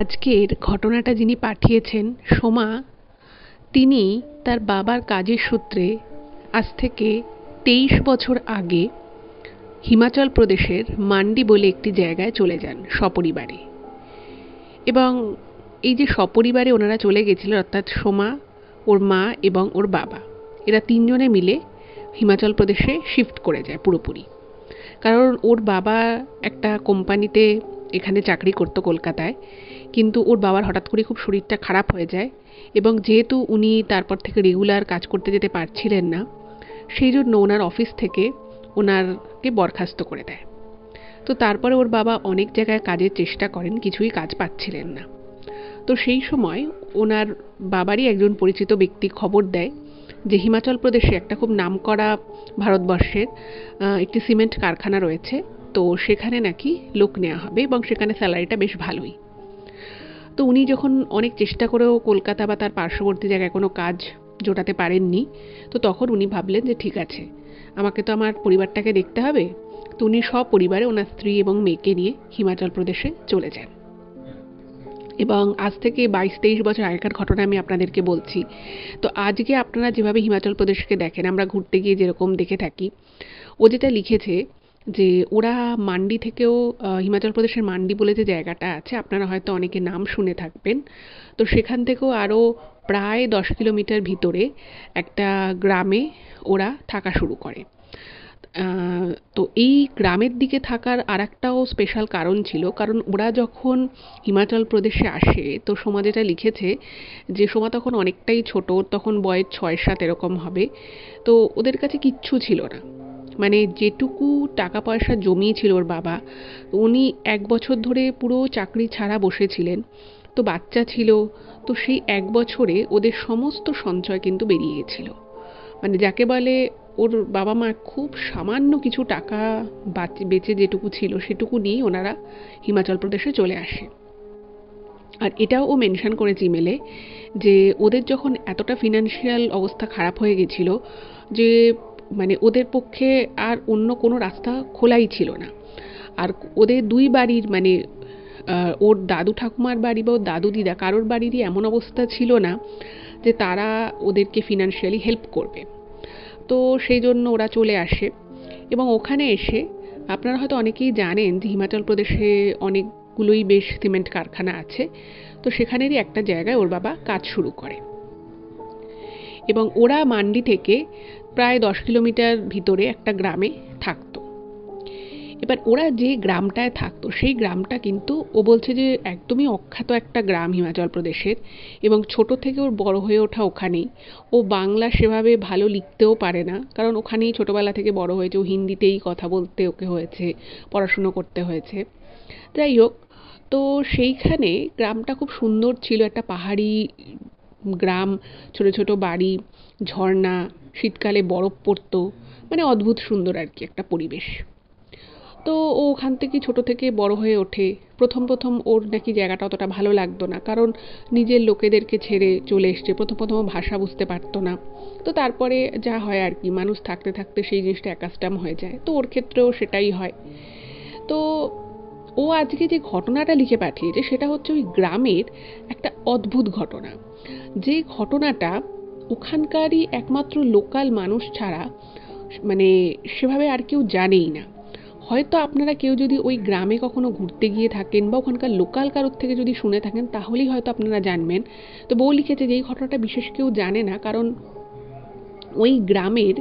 আজকের ঘটনাটা যিনি পাঠিয়েছেন সোমা, তিনি তার বাবার কাজের সূত্রে আজ থেকে 23 বছর আগে হিমাচল প্রদেশের মান্ডি বলে একটি জায়গায় চলে যান সপরিবারে। এবং এই যে সপরিবারে ওনারা চলে গেছিলেন, অর্থাৎ সোমা, ওর মা এবং ওর বাবা, এরা তিনজনে মিলে হিমাচল প্রদেশে শিফট করে যায় পুরোপুরি। কারণ ওর বাবা একটা কোম্পানিতে এখানে চাকরি করতো কলকাতায়, কিন্তু ওর বাবার হঠাৎ করে খুব শরীরটা খারাপ হয়ে যায় এবং যেহেতু উনি তারপর থেকে রেগুলার কাজ করতে যেতে পারছিলেন না, সেই জন্য ওনার অফিস থেকে ওনারকে বরখাস্ত করে দেয়। তো তারপরে ওর বাবা অনেক জায়গায় কাজের চেষ্টা করেন, কিছুই কাজ পাচ্ছিলেন না। তো সেই সময় ওনার বাবারই একজন পরিচিত ব্যক্তি খবর দেয় যে হিমাচল প্রদেশে একটা খুব নামকরা ভারতবর্ষের একটি সিমেন্ট কারখানা রয়েছে, তো সেখানে নাকি লোক নেওয়া হবে এবং সেখানে স্যালারিটা বেশ ভালোই। তো উনি যখন অনেক চেষ্টা করেও কলকাতা বা তার পার্শ্ববর্তী জায়গায় কোনো কাজ জোটাতে পারেননি, তো তখন উনি ভাবলেন যে ঠিক আছে, আমাকে তো আমার পরিবারটাকে দেখতে হবে। তো উনি সপরিবারে ওনার স্ত্রী এবং মেয়েকে নিয়ে হিমাচল প্রদেশে চলে যান। এবং আজ থেকে 22-23 বছর আগেকার ঘটনা আমি আপনাদেরকে বলছি। তো আজকে আপনারা যেভাবে হিমাচল প্রদেশকে দেখেন, আমরা ঘুরতে গিয়ে যেরকম দেখে থাকি, ও যেটা লিখেছে যে ওরা মান্ডি থেকেও, হিমাচল প্রদেশের মান্ডি বলে যে জায়গাটা আছে, আপনারা হয়তো অনেকে নাম শুনে থাকবেন, তো সেখান থেকেও আরও প্রায় 10 কিলোমিটার ভিতরে একটা গ্রামে ওরা থাকা শুরু করে। তো এই গ্রামের দিকে থাকার আরেকটাও স্পেশাল কারণ ছিল, কারণ ওরা যখন হিমাচল প্রদেশে আসে, তো সোমা যেটা লিখেছে যে সোমা তখন অনেকটাই ছোট, তখন বয়স 6-7 এরকম হবে। তো ওদের কাছে কিচ্ছু ছিল না, মানে যেটুকু টাকা পয়সা জমিয়েছিল ওর বাবা, উনি 1 বছর ধরে পুরো চাকরি ছাড়া বসেছিলেন। তো বাচ্চা ছিল, তো সেই 1 বছরে ওদের সমস্ত সঞ্চয় কিন্তু বেরিয়ে গেছিল। মানে যাকে বলে ওর বাবা মা খুব সামান্য কিছু টাকা বেঁচে যেটুকু ছিল সেটুকু নিয়েই ওনারা হিমাচল প্রদেশে চলে আসে। আর এটাও ও মেনশন করেছে ইমেলে যে ওদের যখন এতটা ফিনান্সিয়াল অবস্থা খারাপ হয়ে গেছিল যে মানে ওদের পক্ষে আর অন্য কোনো রাস্তা খোলাই ছিল না। আর ওদের দুই বাড়ির মানে ওর দাদু ঠাকুমার বাড়ি বা ওর দাদু দিদা কারোর বাড়িরই এমন অবস্থা ছিল না যে তারা ওদেরকে ফিনান্সিয়ালি হেল্প করবে। তো সেই জন্য ওরা চলে আসে এবং ওখানে এসে আপনারা হয়তো অনেকেই জানেন যে হিমাচল প্রদেশে অনেকগুলোই বেশ সিমেন্ট কারখানা আছে। তো সেখানেরই একটা জায়গায় ওর বাবা কাজ শুরু করে এবং ওরা মান্ডি থেকে প্রায় 10 কিলোমিটার ভিতরে একটা গ্রামে থাকতো। এবার ওরা যে গ্রামটায় থাকতো সেই গ্রামটা কিন্তু ও বলছে যে একদমই অখ্যাত একটা গ্রাম হিমাচল প্রদেশের, এবং ছোট থেকে ওর বড় হয়ে ওঠা ওখানেই। ও বাংলা সেভাবে ভালো লিখতেও পারে না, কারণ ওখানেই ছোটোবেলা থেকে বড় হয়েছে, ও হিন্দিতেই কথা বলতে ওকে হয়েছে, পড়াশুনো করতে হয়েছে। যাই হোক, তো সেইখানে গ্রামটা খুব সুন্দর ছিল, একটা পাহাড়ি গ্রাম, ছোট ছোট বাড়ি, ঝর্ণা, শীতকালে বরফ পড়তো, মানে অদ্ভুত সুন্দর আর কি একটা পরিবেশ। তো ও ওখান থেকে ছোট থেকে বড় হয়ে ওঠে। প্রথম প্রথম ওর নাকি জায়গাটা অতটা ভালো লাগতো না, কারণ নিজের লোকেদেরকে ছেড়ে চলে এসছে, প্রথম প্রথম ভাষা বুঝতে পারতো না। তো তারপরে যা হয় আর কি, মানুষ থাকতে থাকতে সেই জিনিসটা অ্যাকাস্টাম হয়ে যায়, তো ওর ক্ষেত্রেও সেটাই হয়। তো ও আজকে যে ঘটনাটা লিখে পাঠিয়েছে সেটা হচ্ছে ওই গ্রামের একটা অদ্ভুত ঘটনা, যে ঘটনাটা ওখানকারই একমাত্র লোকাল মানুষ ছাড়া মানে সেভাবে আর কেউ জানেই না। হয়তো আপনারা কেউ যদি ওই গ্রামে কখনো ঘুরতে গিয়ে থাকেন বা ওখানকার লোকাল কারোর থেকে যদি শুনে থাকেন তাহলেই হয়তো আপনারা জানবেন। তো বউ লিখেছে যে এই ঘটনাটা বিশেষ কেউ জানে না, কারণ ওই গ্রামের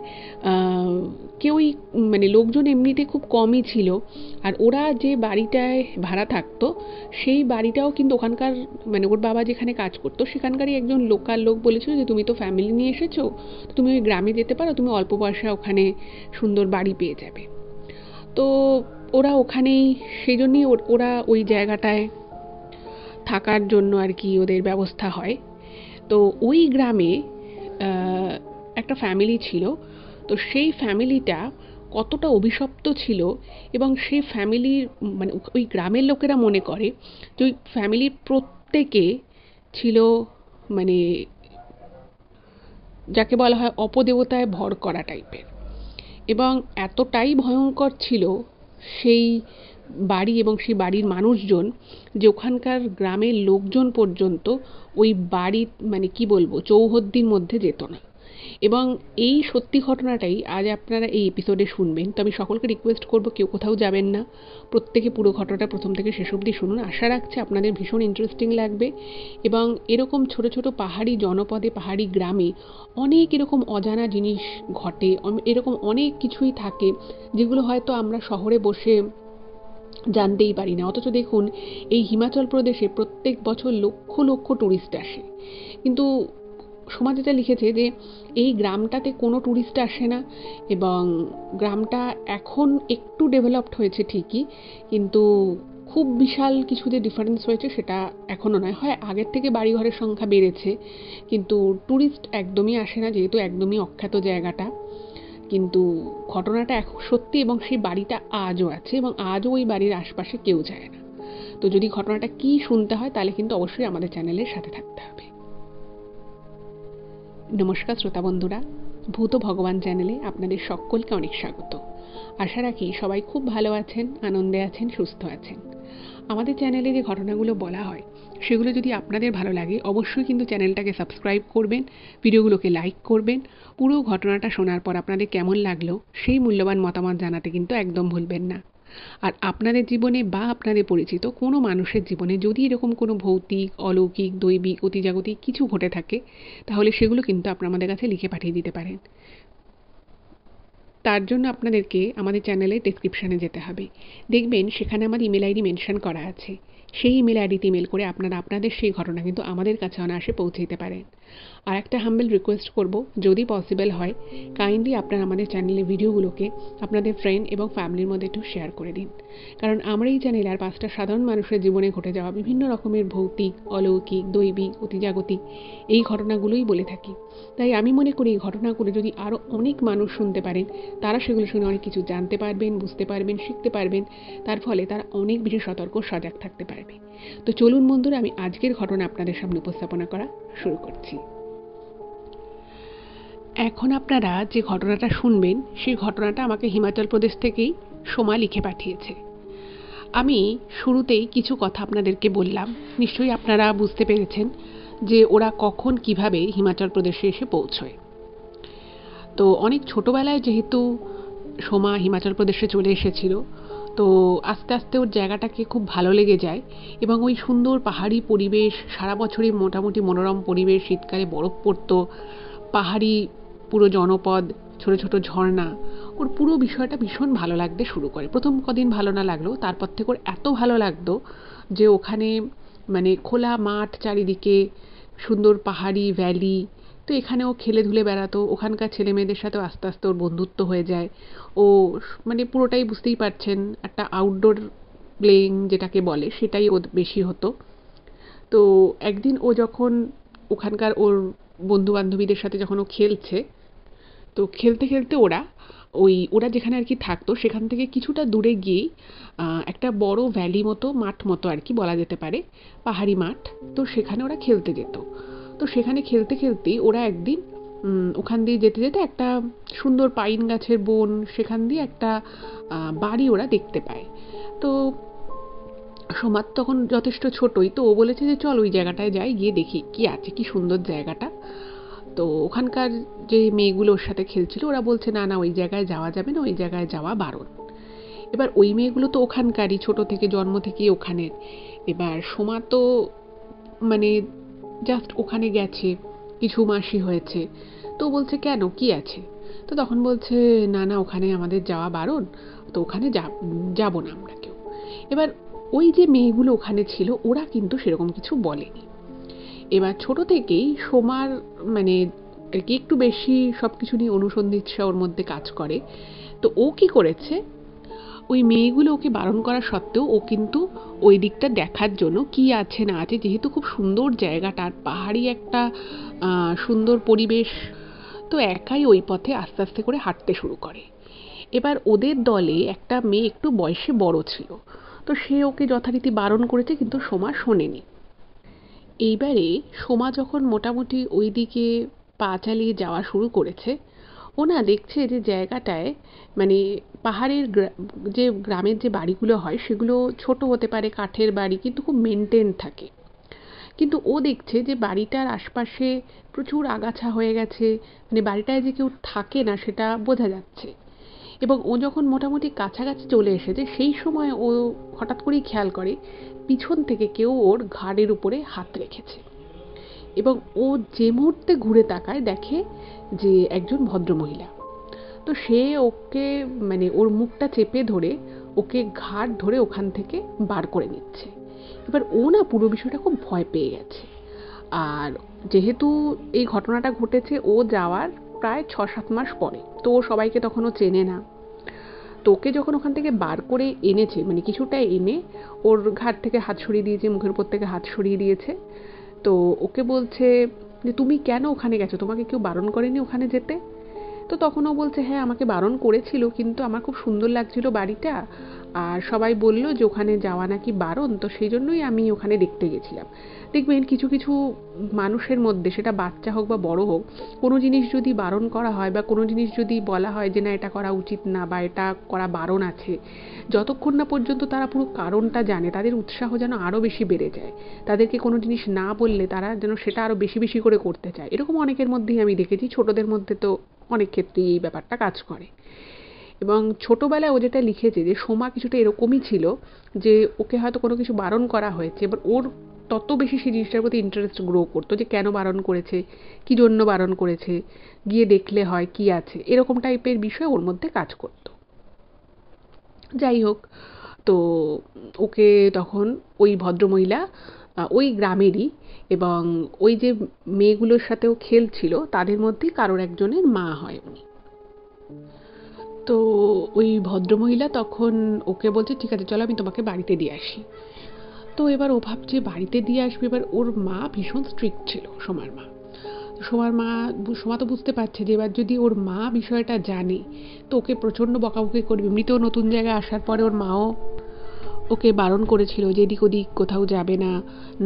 কেউই মানে লোকজন এমনিতে খুব কমই ছিল। আর ওরা যে বাড়িটায় ভাড়া থাকতো সেই বাড়িটাও কিন্তু ওখানকার মানে ওর বাবা যেখানে কাজ করতো সেখানকারই একজন লোকাল লোক বলেছিল যে তুমি তো ফ্যামিলি নিয়ে এসেছো, তো তুমি ওই গ্রামে যেতে পারো, তুমি অল্প পয়সা ওখানে সুন্দর বাড়ি পেয়ে যাবে। তো ওরা ওখানেই, সেই জন্যই ওরা ওই জায়গাটায় থাকার জন্য আর কি ওদের ব্যবস্থা হয়। তো ওই গ্রামে একটা ফ্যামিলি ছিল। তো সেই ফ্যামিলিটা কতটা অভিশপ্ত ছিল, এবং সেই ফ্যামিলির মানে ওই গ্রামের লোকেরা মনে করে যে ওই ফ্যামিলির প্রত্যেকে ছিল মানে যাকে বলা হয় অপদেবতায় ভর করা টাইপের, এবং এতটাই ভয়ঙ্কর ছিল সেই বাড়ি এবং সেই বাড়ির মানুষজন, যে ওখানকার গ্রামের লোকজন পর্যন্ত ওই বাড়ির মানে কি বলবো চৌহদ্দির মধ্যে যেত না। এবং এই সত্যি ঘটনাটাই আজ আপনারা এই এপিসোডে শুনবেন। তো আমি সকলকে রিকোয়েস্ট করব কেউ কোথাও যাবেন না, প্রত্যেকে পুরো ঘটনাটা প্রথম থেকে শেষ অবধি শুনুন। আশা রাখছি আপনাদের ভীষণ ইন্টারেস্টিং লাগবে। এবং এরকম ছোট ছোট পাহাড়ি জনপদে, পাহাড়ি গ্রামে অনেক এরকম অজানা জিনিস ঘটে, এরকম অনেক কিছুই থাকে যেগুলো হয়তো আমরা শহরে বসে জানতেই পারি না। অথচ দেখুন, এই হিমাচল প্রদেশে প্রত্যেক বছর লক্ষ লক্ষ ট্যুরিস্ট আসে, কিন্তু সমাজ এটা লিখেছে যে এই গ্রামটাতে কোনো ট্যুরিস্ট আসে না। এবং গ্রামটা এখন একটু ডেভেলপড হয়েছে ঠিকই, কিন্তু খুব বিশাল কিছু যে ডিফারেন্স হয়েছে সেটা এখনও নয়। হয় আগের থেকে বাড়িঘরের সংখ্যা বেড়েছে, কিন্তু ট্যুরিস্ট একদমই আসে না, যেহেতু একদমই অখ্যাত জায়গাটা। কিন্তু ঘটনাটা এখন সত্যি, এবং সেই বাড়িটা আজও আছে, এবং আজও ওই বাড়ির আশপাশে কেউ যায় না। তো যদি ঘটনাটা কি শুনতে হয় তাহলে কিন্তু অবশ্যই আমাদের চ্যানেলের সাথে থাকতে হবে। নমস্কার শ্রোতা বন্ধুরা, ভূত ভগবান চ্যানেলে আপনাদের সকলকে অনেক স্বাগত। আশা রাখি সবাই খুব ভালো আছেন, আনন্দে আছেন, সুস্থ আছেন। আমাদের চ্যানেলে যে ঘটনাগুলো বলা হয় সেগুলো যদি আপনাদের ভালো লাগে অবশ্যই কিন্তু চ্যানেলটাকে সাবস্ক্রাইব করবেন, ভিডিওগুলোকে লাইক করবেন। পুরো ঘটনাটা শোনার পর আপনাদের কেমন লাগলো সেই মূল্যবান মতামত জানাতে কিন্তু একদম ভুলবেন না। আর আপনাদের জীবনে বা আপনাদের পরিচিত কোনো মানুষের জীবনে যদি এরকম কোনো ভৌতিক, অলৌকিক, দৈবিক, অতিজাগতিক কিছু ঘটে থাকে তাহলে সেগুলো কিন্তু আপনারা আমাদের কাছে লিখে পাঠিয়ে দিতে পারেন। তার জন্য আপনাদেরকে আমাদের চ্যানেলের ডেসক্রিপশানে যেতে হবে, দেখবেন সেখানে আমার ইমেল আইডি মেনশন করা আছে। সেই ইমেল আইডিতে ইমেল করে আপনারা আপনাদের সেই ঘটনা কিন্তু আমাদের কাছে অনায়াসে পৌঁছে দিতে পারেন। আর একটা হাম্বল রিকোয়েস্ট করব, যদি পসিবল হয় কাইন্ডলি আপনারা আমাদের চ্যানেলের ভিডিওগুলোকে আপনাদের ফ্রেন্ড এবং ফ্যামিলির মধ্যে একটু শেয়ার করে দিন। কারণ আমরা এই চ্যানেলে আর 5টা সাধারণ মানুষের জীবনে ঘটে যাওয়া বিভিন্ন রকমের ভৌতিক, অলৌকিক, দৈবিক, অতিজাগতিক এই ঘটনাগুলোই বলে থাকি। তাই আমি মনে করি এই ঘটনাগুলো যদি আরও অনেক মানুষ শুনতে পারেন, তারা সেগুলো শুনে অনেক কিছু জানতে পারবেন, বুঝতে পারবেন, শিখতে পারবেন। তার ফলে তারা অনেক বেশি সতর্ক, সজাগ থাকতে পারবে। তো চলুন বন্ধুরা, আমি আজকের ঘটনা আপনাদের সামনে উপস্থাপনা করা শুরু করছি। এখন আপনারা যে ঘটনাটা শুনবেন সেই ঘটনাটা আমাকে হিমাচল প্রদেশ থেকেই সোমা লিখে পাঠিয়েছে। আমি শুরুতেই কিছু কথা আপনাদেরকে বললাম, নিশ্চয়ই আপনারা বুঝতে পেরেছেন যে ওরা কখন কিভাবে হিমাচল প্রদেশে এসে পৌঁছয়। তো অনেক ছোটোবেলায় যেহেতু সোমা হিমাচল প্রদেশে চলে এসেছিল, তো আস্তে আস্তে ওর জায়গাটাকে খুব ভালো লেগে যায়। এবং ওই সুন্দর পাহাড়ি পরিবেশ, সারা বছরই মোটামুটি মনোরম পরিবেশ, শীতকালে বরফ পড়তো, পাহাড়ি পুরো জনপদ, ছোট ছোট ঝর্ণা, ওর পুরো বিষয়টা ভীষণ ভালো লাগতে শুরু করে। প্রথম কদিন ভালো না লাগলেও তারপর থেকে ওর এত ভালো লাগতো যে ওখানে মানে খোলা মাঠ চারিদিকে, সুন্দর পাহাড়ি ভ্যালি, তো এখানেও খেলে ধুলে বেড়াতো। ওখানকার ছেলে মেয়েদের সাথেও আস্তে আস্তে ওর বন্ধুত্ব হয়ে যায়। ও মানে পুরোটাই বুঝতেই পারছেন একটা আউটডোর প্লেয়িং যেটাকে বলে সেটাই ওর বেশি হতো। তো একদিন ও যখন ওখানকার ওর বন্ধু বান্ধবীদের সাথে যখন ও খেলছে, তো খেলতে খেলতে ওরা যেখানে আর কি থাকতো সেখান থেকে কিছুটা দূরে গিয়েই একটা বড় ভ্যালি মতো, মাঠ মতো আর কি বলা যেতে পারে, পাহাড়ি মাঠ। তো সেখানে ওরা খেলতে যেত। তো সেখানে খেলতে খেলতেই ওরা একদিন ওখান দিয়ে যেতে যেতে একটা সুন্দর পাইন গাছের বন, সেখান দিয়ে একটা বাড়ি ওরা দেখতে পায়। তো সোমার তখন যথেষ্ট ছোটই, তো ও বলেছে যে চল ওই জায়গাটায় যাই, গিয়ে দেখি কি আছে, কি সুন্দর জায়গাটা। তো ওখানকার যে মেয়েগুলো ওর সাথে খেলছিল ওরা বলছে না না ওই জায়গায় যাওয়া যাবে না, ওই জায়গায় যাওয়া বারণ। এবার ওই মেয়েগুলো তো ওখানকারই, ছোট থেকে জন্ম থেকেই ওখানের। এবার সোমা তো মানে জাস্ট ওখানে গেছে, কিছু মাসই হয়েছে, তো বলছে কেন, কি আছে? তো তখন বলছে না না ওখানে আমাদের যাওয়া বারণ, তো ওখানে যাবো না আমরা কেউ। এবার ওই যে মেয়েগুলো ওখানে ছিল ওরা কিন্তু সেরকম কিছু বলেনি। এবার ছোট থেকেই সোমার মানে আর কি একটু বেশি সব কিছু নিয়ে অনুসন্ধিৎসা ওর মধ্যে কাজ করে। তো ও কি করেছে, ওই মেয়েগুলো ওকে বারণ করা সত্ত্বেও ও কিন্তু ওই দিকটা দেখার জন্য কি আছে না আছে, যেহেতু খুব সুন্দর জায়গাটা আর পাহাড়ি একটা সুন্দর পরিবেশ, তো একাই ওই পথে আস্তে আস্তে করে হাঁটতে শুরু করে। এবার ওদের দলে একটা মেয়ে একটু বয়সে বড় ছিল, তো সে ওকে যথারীতি বারণ করেছে, কিন্তু সোমা শোনেনি। এইবারে সোমা যখন মোটামুটি ওই দিকে পা চালিয়ে যাওয়া শুরু করেছে, ও না দেখছে যে জায়গাটায় মানে পাহাড়ের যে গ্রামের যে বাড়িগুলো হয় সেগুলো ছোট হতে পারে, কাঠের বাড়ি, কিন্তু খুব মেনটেন থাকে। কিন্তু ও দেখছে যে বাড়িটার আশপাশে প্রচুর আগাছা হয়ে গেছে, মানে বাড়িটায় যে কেউ থাকে না সেটা বোঝা যাচ্ছে। এবং ও যখন মোটামুটি কাছাকাছি চলে এসেছে সেই সময় ও হঠাৎ করেই খেয়াল করে পিছন থেকে কেউ ওর ঘাড়ের উপরে হাত রেখেছে। এবং ও যে মুহূর্তে ঘুরে তাকায় দেখে যে একজন ভদ্রমহিলা। তো সে ওকে মানে ওর মুখটা চেপে ধরে ওকে ঘাড় ধরে ওখান থেকে বার করে নিচ্ছে। এবার ও না পুরো বিষয়টা খুব ভয় পেয়ে গেছে। আর যেহেতু এই ঘটনাটা ঘটেছে ও যাওয়ার প্রায় ৬-৭ মাস পরে, তো ও সবাইকে তখনও চেনে না। তো ওকে যখন ওখান থেকে বার করে এনেছে, মানে কিছুটা এনে ওর ঘাড় থেকে হাত সরিয়ে দিয়েছে, মুখের উপর থেকে হাত সরিয়ে দিয়েছে, তো ওকে বলছে যে তুমি কেন ওখানে গেছো, তোমাকে কেউ বারণ করেনি ওখানে যেতে? তো তখন ও বলছে হ্যাঁ আমাকে বারণ করেছিল, কিন্তু আমার খুব সুন্দর লাগছিল বাড়িটা, আর সবাই বলল যে ওখানে যাওয়া নাকি বারণ, তো সেই জন্যই আমি ওখানে দেখতে গেছিলাম। দেখবেন কিছু কিছু মানুষের মধ্যে, সেটা বাচ্চা হোক বা বড় হোক, কোনো জিনিস যদি বারণ করা হয় বা কোনো জিনিস যদি বলা হয় যে না এটা করা উচিত না বা এটা করা বারণ আছে, যতক্ষণ না পর্যন্ত তারা পুরো কারণটা জানে তাদের উৎসাহ যেন আরও বেশি বেড়ে যায়। তাদেরকে কোনো জিনিস না বললে তারা যেন সেটা আরও বেশি বেশি করে করতে চায়। এরকম অনেকের মধ্যেই আমি দেখেছি, ছোটদের মধ্যে তো অনেক ক্ষেত্রেই এই ব্যাপারটা কাজ করে। এবং ছোটবেলায় ও যেটা লিখেছে যে সোমা কিছুটা এরকমই ছিল, যে ওকে হয়তো কোনো কিছু বারণ করা হয়েছে, এবার ওর তত বেশি সেই জিনিসটার প্রতি ইন্টারেস্ট গ্রো করতো যে কেন বারণ করেছে, কী জন্য বারণ করেছে, গিয়ে দেখলে হয় কী আছে, এরকম টাইপের বিষয় ওর মধ্যে কাজ করতো। যাই হোক, তো ওকে তখন ওই ভদ্রমহিলা ওই গ্রামেরই, এবং ওই যে মেয়েগুলোর সাথেও খেলছিল তাদের মধ্যেই কারোর একজনের মা হয় উনি। তো ওই ভদ্রমহিলা তখন ওকে বলছে ঠিক আছে চলো আমি তোমাকে বাড়িতে দিয়ে আসি। তো এবার ও ভাবছে বাড়িতে দিয়ে আসবে, এবার ওর মা ভীষণ স্ট্রিক্ট ছিল, সোমার মা। সোমা তো বুঝতে পারছে যে এবার যদি ওর মা বিষয়টা জানে তো ওকে প্রচণ্ড বকাবকি করবে। এমনিতেও নতুন জায়গায় আসার পরে ওর মাও ওকে বারণ করেছিল যে এদিক ওদিক কোথাও যাবে না,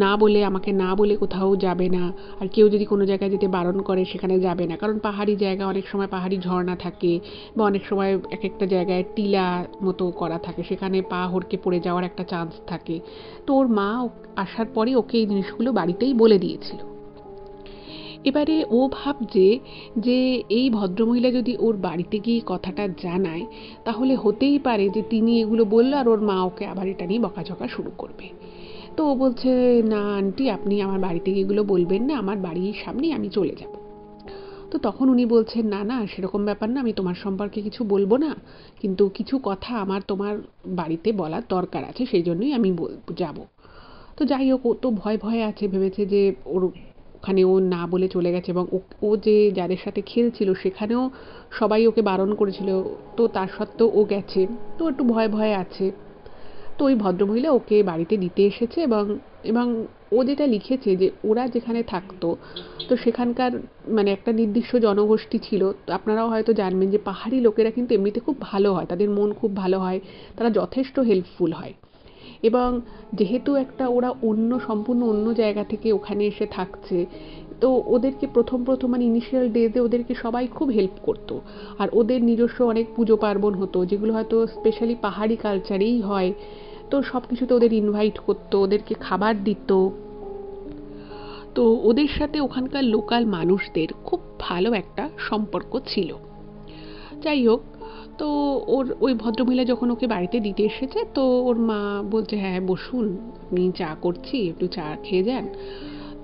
না বলে আমাকে না বলে কোথাও যাবে না, আর কেউ যদি কোনো জায়গায় যেতে বারণ করে সেখানে যাবে না, কারণ পাহাড়ি জায়গা, অনেক সময় পাহাড়ি ঝর্ণা থাকে বা অনেক সময় এক একটা জায়গায় টিলা মতো করা থাকে, সেখানে পা হড়কে পড়ে যাওয়ার একটা চান্স থাকে। তো ওর মা আসার পরে ওকে এই জিনিসগুলো বাড়িতেই বলে দিয়েছিল। এবারে ও ভাবছে যে এই ভদ্রমহিলা যদি ওর বাড়িতে গিয়ে কথাটা জানায় তাহলে হতেই পারে যে তিনি এগুলো বললো আর ওর মা ওকে আবার এটা নিয়ে বকাঝকা শুরু করবে। তো ও বলছে না আন্টি আপনি আমার বাড়িতে গিয়ে এগুলো বলবেন না, আমার বাড়ির সামনেই আমি চলে যাব। তো তখন উনি বলছেন না না সেরকম ব্যাপার না, আমি তোমার সম্পর্কে কিছু বলবো না, কিন্তু কিছু কথা আমার তোমার বাড়িতে বলার দরকার আছে, সেই জন্যই আমি যাব। তো যাই হোক, ও তো ভয় ভয়ে আছে, ভেবেছে যে ওর ওখানে ও না বলে চলে গেছে, এবং ও যে যাদের সাথে খেলছিল সেখানেও সবাই ওকে বারণ করেছিল, তো তার সত্ত্বেও ও গেছে, তো একটু ভয় ভয়ে আছে। তো ওই ভদ্রমহিলা ওকে বাড়িতে দিতে এসেছে, এবং এবং ও যেটা লিখেছে যে ওরা যেখানে থাকতো তো সেখানকার মানে একটা নির্দিষ্ট জনগোষ্ঠী ছিল, তো আপনারাও হয়তো জানবেন যে পাহাড়ি লোকেরা কিন্তু এমনিতে খুব ভালো হয়, তাদের মন খুব ভালো হয়, তারা যথেষ্ট হেল্পফুল হয়। এবং যেহেতু একটা ওরা সম্পূর্ণ অন্য জায়গা থেকে ওখানে এসে থাকছে, তো ওদেরকে প্রথম প্রথম মানে ইনিশিয়াল ডেজে ওদেরকে সবাই খুব হেল্প করতো। আর ওদের নিজস্ব অনেক পুজো পার্বণ হতো যেগুলো হয়তো স্পেশালি পাহাড়ি কালচারেই হয়, তো সব কিছুতে ওদের ইনভাইট করতো, ওদেরকে খাবার দিত। তো ওদের সাথে ওখানকার লোকাল মানুষদের খুব ভালো একটা সম্পর্ক ছিল। যাই হোক, তো ওর ওই ভদ্রমহিলা যখন ওকে বাড়িতে দিতে এসেছে তো ওর মা বলছে হ্যাঁ বসুন, আমি চা করছি, একটু চা খেয়ে যান।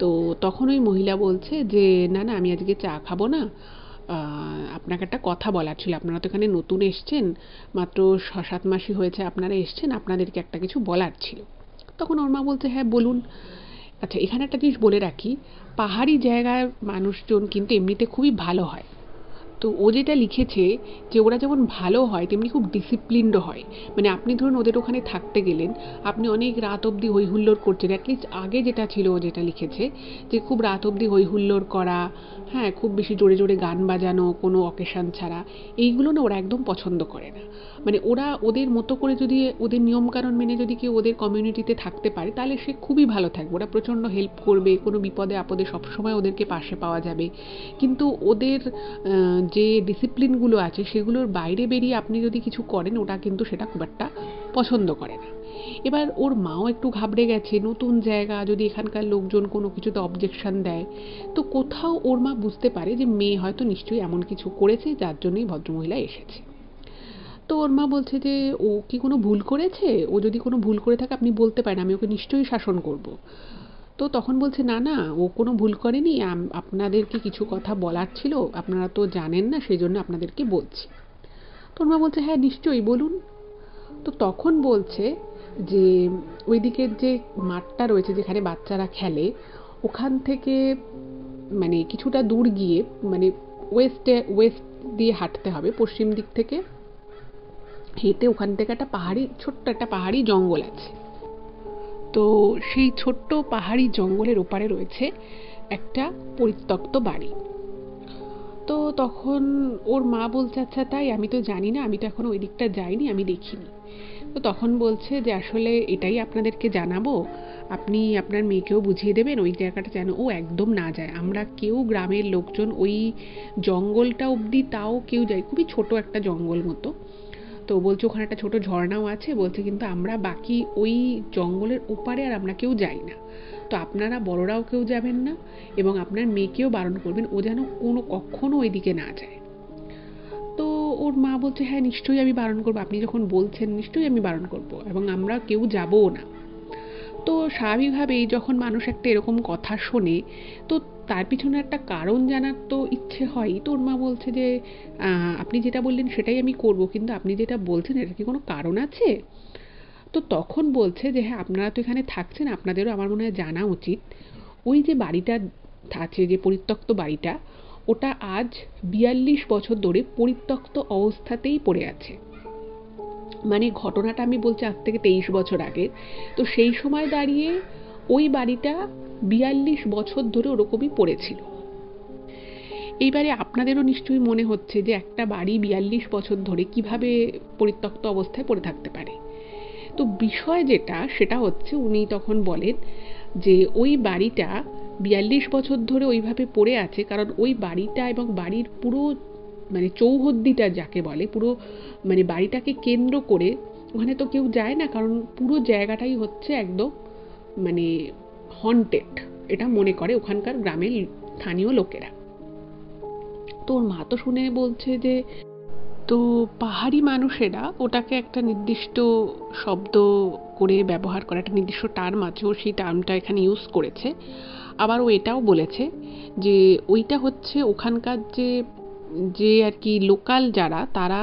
তো তখন ওই মহিলা বলছে যে না না আমি আজকে চা খাবো না, আপনাকে একটা কথা বলার ছিল, আপনারা তো এখানে নতুন এসছেন, মাত্র ৬-৭ মাসই হয়েছে আপনারা এসছেন, আপনাদেরকে একটা কিছু বলার ছিল। তখন ওর মা বলছে হ্যাঁ বলুন। আচ্ছা এখানে একটা জিনিস বলে রাখি, পাহাড়ি জায়গার মানুষজন কিন্তু এমনিতে খুবই ভালো হয়। তো ও যেটা লিখেছে যে ওরা যেমন ভালো হয় তেমনি খুব ডিসিপ্লিনডও হয়। মানে আপনি ধরুন ওদের ওখানে থাকতে গেলেন, আপনি অনেক রাত অবধি হই হুল্লোড় করছেন, অ্যাটলিস্ট আগে যেটা ছিল ও যেটা লিখেছে যে খুব রাত অবধি হই হুল্লোড় করা, হ্যাঁ খুব বেশি জোরে জোরে গান বাজানো কোনো অকেশান ছাড়া, এইগুলো না ওরা একদম পছন্দ করে না। মানে ওরা ওদের মতো করে যদি ওদের নিয়মকানুন মেনে যদি কেউ ওদের কমিউনিটিতে থাকতে পারে তাহলে সে খুবই ভালো থাকবে, ওরা প্রচণ্ড হেল্প করবে, কোনো বিপদে আপদে সবসময় ওদেরকে পাশে পাওয়া যাবে। কিন্তু ওদের যে ডিসিপ্লিনগুলো আছে সেগুলোর বাইরে বেরিয়ে আপনি যদি কিছু করেন ওটা কিন্তু সেটা খুব একটা পছন্দ করে না। এবার ওর মাও একটু ঘাবড়ে গেছে, নতুন জায়গা, যদি এখানকার লোকজন কোনো কিছুতে অবজেকশন দেয়, তো কোথাও ওর মা বুঝতে পারে যে মেয়ে হয়তো নিশ্চয়ই এমন কিছু করেছে যার জন্যই ভদ্রমহিলা এসেছে। তো ওর মা বলছে যে ও কি কোনো ভুল করেছে, ও যদি কোনো ভুল করে থাকে আপনি বলতে পারেন, আমি ওকে নিশ্চয়ই শাসন করব। তো তখন বলছে না না, ও কোনো ভুল করেনি, আপনাদেরকে কিছু কথা বলার ছিল, আপনারা তো জানেন না, সেই জন্য আপনাদেরকে বলছি। তো ওর মা বলছে হ্যাঁ নিশ্চয়ই বলুন। তো তখন বলছে যে ওই দিকের যে মাঠটা রয়েছে যেখানে বাচ্চারা খেলে, ওখান থেকে মানে কিছুটা দূর গিয়ে, মানে ওয়েস্ট দিয়ে হাঁটতে হবে, পশ্চিম দিক থেকে হেঁটে ওখান থেকে একটা পাহাড়ি, ছোট্ট একটা পাহাড়ি জঙ্গল আছে। তো সেই ছোট্ট পাহাড়ি জঙ্গলের ওপারে রয়েছে একটা পরিত্যক্ত বাড়ি। তো তখন ওর মা বলছে আচ্ছা তাই, আমি তো জানি না, আমি তো এখন ওই দিকটা যাইনি, আমি দেখিনি। তো তখন বলছে যে আসলে এটাই আপনাদেরকে জানাবো, আপনি আপনার মেয়েকেও বুঝিয়ে দেবেন ওই জায়গাটা যেন ও একদম না যায়। আমরা কেউ গ্রামের লোকজন ওই জঙ্গলটা অবধি তাও কেউ যায়, খুবই ছোট একটা জঙ্গল মতো। তো বলছে ওখানে একটা ছোট ঝর্ণাও আছে, বলছে কিন্তু আমরা বাকি ওই জঙ্গলের ওপারে আর আমরা কেউ যাই না। তো আপনারা বড়রাও কেউ যাবেন না, এবং আপনার মেয়েকেও বারণ করবেন ও যেন কখনো ওই দিকে না যায়। তো ওর মা বলছে হ্যাঁ নিশ্চয়ই আমি বারণ করবো, আপনি যখন বলছেন নিশ্চয়ই আমি বারণ করবো, এবং আমরা কেউ যাবও না। তো স্বাভাবিকভাবেই যখন মানুষ একটা এরকম কথা শোনে, তো তার পিছনে একটা কারণ জানার তো ইচ্ছে হয়। তো ওর মা বলছে যে আপনি যেটা বললেন সেটাই আমি করব, কিন্তু আপনি যেটা বলছেন এটা কি কোনো কারণ আছে? তো তখন বলছে যে হ্যাঁ আপনারা তো এখানে থাকছেন, আপনাদেরও আমার মনে হয় জানা উচিত, ওই যে বাড়িটা আছে, যে পরিত্যক্ত বাড়িটা, ওটা আজ ৪২ বছর ধরে পরিত্যক্ত অবস্থাতেই পড়ে আছে। মানে ঘটনাটা আমি বলছি আজ থেকে ২৩ বছর আগে। তো সেই সময় দাঁড়িয়ে ওই বাড়িটা ৪২ বছর ধরে ওরকমই পড়েছিল। এইবারে আপনাদেরও নিশ্চয়ই মনে হচ্ছে যে একটা বাড়ি ৪২ বছর ধরে কিভাবে পরিত্যক্ত অবস্থায় পড়ে থাকতে পারে। তো বিষয় যেটা সেটা হচ্ছে, উনি তখন বলেন যে ওই বাড়িটা ৪২ বছর ধরে ওইভাবে পড়ে আছে কারণ ওই বাড়িটা এবং বাড়ির পুরো মানে চৌহদ্দিটা যাকে বলে, পুরো মানে বাড়িটাকে কেন্দ্র করে ওখানে তো কেউ যায় না, কারণ পুরো জায়গাটাই হচ্ছে একদম মানে হন্টেড, এটা মনে করে ওখানকার গ্রামের স্থানীয় লোকেরা। তো ওর মা তো শুনে বলছে যে তো পাহাড়ি মানুষেরা ওটাকে একটা নির্দিষ্ট শব্দ করে ব্যবহার করে, একটা নির্দিষ্ট টার্ম আছে, ও সেই টার্মটা এখানে ইউজ করেছে। আবার ও এটাও বলেছে যে ওইটা হচ্ছে ওখানকার যে যে আর কি লোকাল যারা, তারা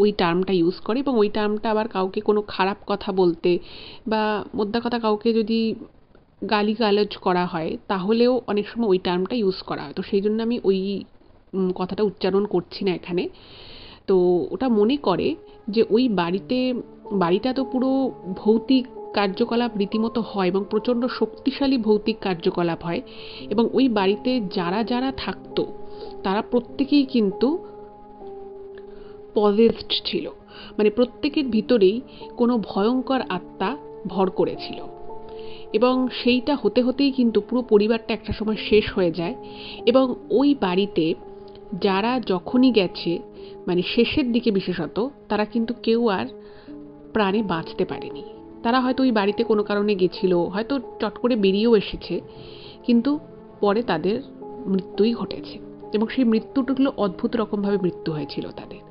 ওই টার্মটা ইউজ করে, এবং ওই টার্মটা আবার কাউকে কোনো খারাপ কথা বলতে বা মোদ্দা কথা কাউকে যদি গালিগালাজ করা হয় তাহলেও অনেক সময় ওই টার্মটা ইউজ করা হয়। তো সেই জন্য আমি ওই কথাটা উচ্চারণ করছি না এখানে। তো ওটা মনে করে যে ওই বাড়িটা তো পুরো ভৌতিক কার্যকলাপ রীতিমতো হয়, এবং প্রচণ্ড শক্তিশালী ভৌতিক কার্যকলাপ হয়, এবং ওই বাড়িতে যারা যারা থাকতো তারা প্রত্যেকেই কিন্তু পজেসড ছিল, মানে প্রত্যেকের ভিতরেই কোনো ভয়ঙ্কর আত্মা ভর করেছিল। এবং সেইটা হতে হতেই কিন্তু পুরো পরিবারটা একটা সময় শেষ হয়ে যায়, এবং ওই বাড়িতে যারা যখনই গেছে মানে শেষের দিকে বিশেষত, তারা কিন্তু কেউ আর প্রাণে বাঁচতে পারেনি। তারা হয়তো ওই বাড়িতে কোনো কারণে গেছিল, হয়তো চট করে বেরিয়েও এসেছে, কিন্তু পরে তাদের মৃত্যুই ঘটেছে, এবং সেই মৃত্যুগুলো অদ্ভুত রকমভাবে মৃত্যু হয়েছিল তাদের।